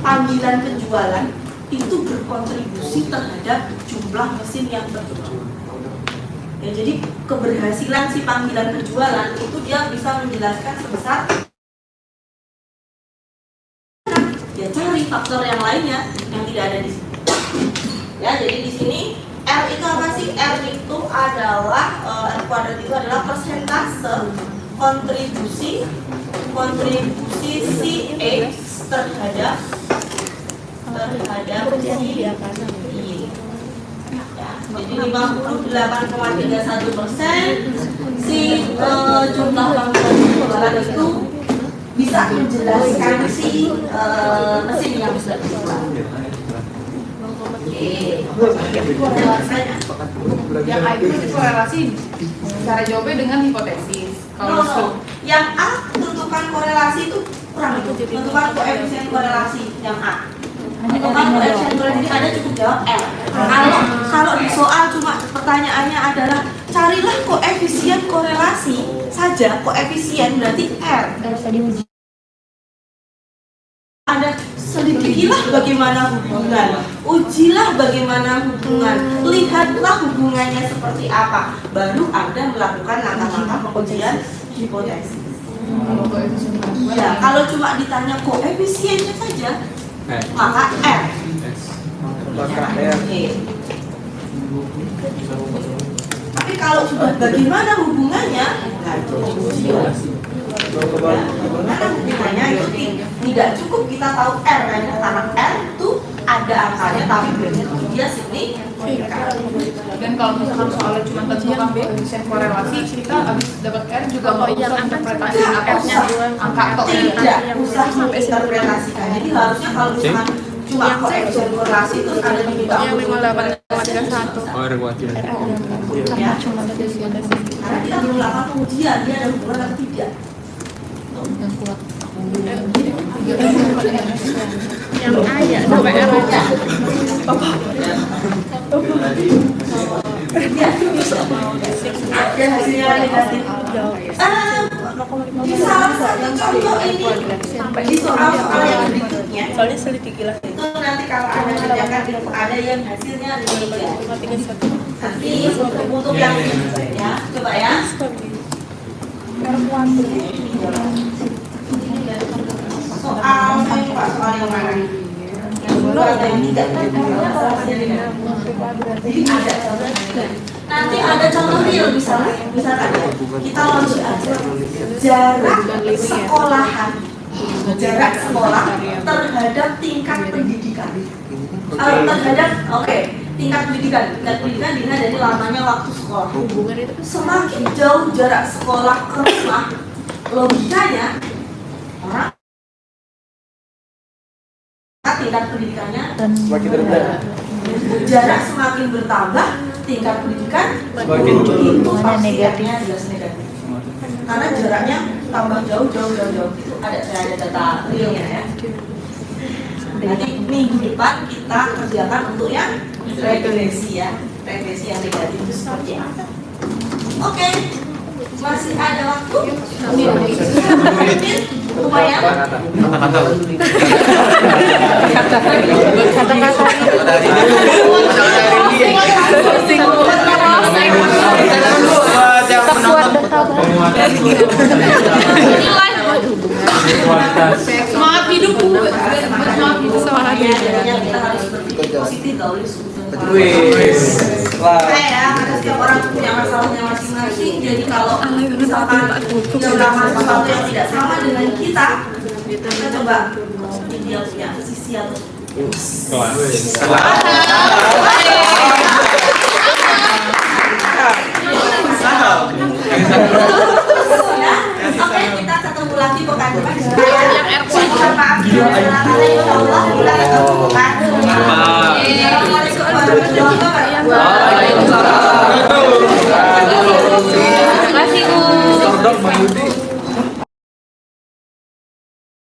S2: panggilan penjualan itu berkontribusi terhadap jumlah mesin yang terjual. Ya, jadi keberhasilan si panggilan penjualan itu dia bisa menjelaskan sebesar. Ya cari faktor yang lainnya yang tidak ada di sini. Ya, jadi di sini R itu apa sih? R itu adalah R kuadrat itu adalah persentase kontribusi si X terhadap si Y. Jadi 58,31% si jumlah panggilan penjualan itu bisa menjelaskan si mesin yang sudah dijual.
S3: Yang A itu korelasi cara jawabnya dengan hipotesis.
S2: No. Yang A tentukan korelasi itu kurang itu. Tentukan koefisien korelasi yang A. Tentukan koefisien korelasi ini ada cukup jawab R. Kalau di soal cuma pertanyaannya adalah carilah koefisien korelasi saja, koefisien berarti R. Ada selidikilah bagaimana hubungan, ujilah bagaimana hubungan, lihatlah hubungannya seperti apa, baru Anda melakukan langkah-langkah pengujian hipotesis. Iya, kalau cuma ditanya koefisiennya saja, maka R. Tapi kalau sudah bagaimana hubungannya, bagaimana hubungannya itu tidak cukup kita tahu R karena R itu ada angkanya tapi dia signifikan.
S3: Dan kalau misalkan soalnya cuma tentukan koefisien korelasi, kita habis dapat R juga nggak usah interpretasi R-nya angka atau
S2: Tidak usah menginterpretasikan. Jadi harusnya kalau misalkan cuma koefisien korelasi terus ada di bidang
S4: Yang 58,31.
S6: Oh, ada kewajiban.
S2: ya. Karena kita belum lakukan pengujian dia ada hubungan atau tidak.
S4: Yang A ya, sampai R aja.
S2: Ada hasilnya negatif. Di salah satu contoh ini di soal-soal yang berikutnya
S4: Soalnya selidiki lah.
S2: itu nanti kalau ada kerjakan itu ada yang hasilnya demikian. Tapi untuk yang ya coba ya. Soal saya coba soal yang mana? Yang dua atau yang tiga? Jadi ada contoh. Nanti ada contoh real misalnya kita launch aja jarak sekolahan, jarak sekolah terhadap tingkat pendidikan. Terhadap tingkat pendidikan dilihat dari lamanya waktu sekolah. Semakin jauh jarak sekolah ke rumah, logikanya orang tingkat pendidikannya
S6: Semakin rendah.
S2: jarak semakin bertambah, tingkat pendidikan
S6: Semakin
S2: itu pastinya jelas negatif. Karena jaraknya tambah jauh itu ada data realnya ya. Nanti minggu depan kita kerjakan untuk yang regresi ya, regresi yang negatif itu seperti apa? Oke, masih ada waktu? Lumayan.
S3: Semangat hidup Bu. Semangat hidup.
S2: Kita harus berpikir positif dahulu sebelum
S6: Wis. Wah.
S2: karena setiap orang punya masalahnya masing-masing. Jadi kalau misalkan dia melakukan sesuatu yang tidak sama dengan kita coba dia punya sisi atau
S6: Kelas.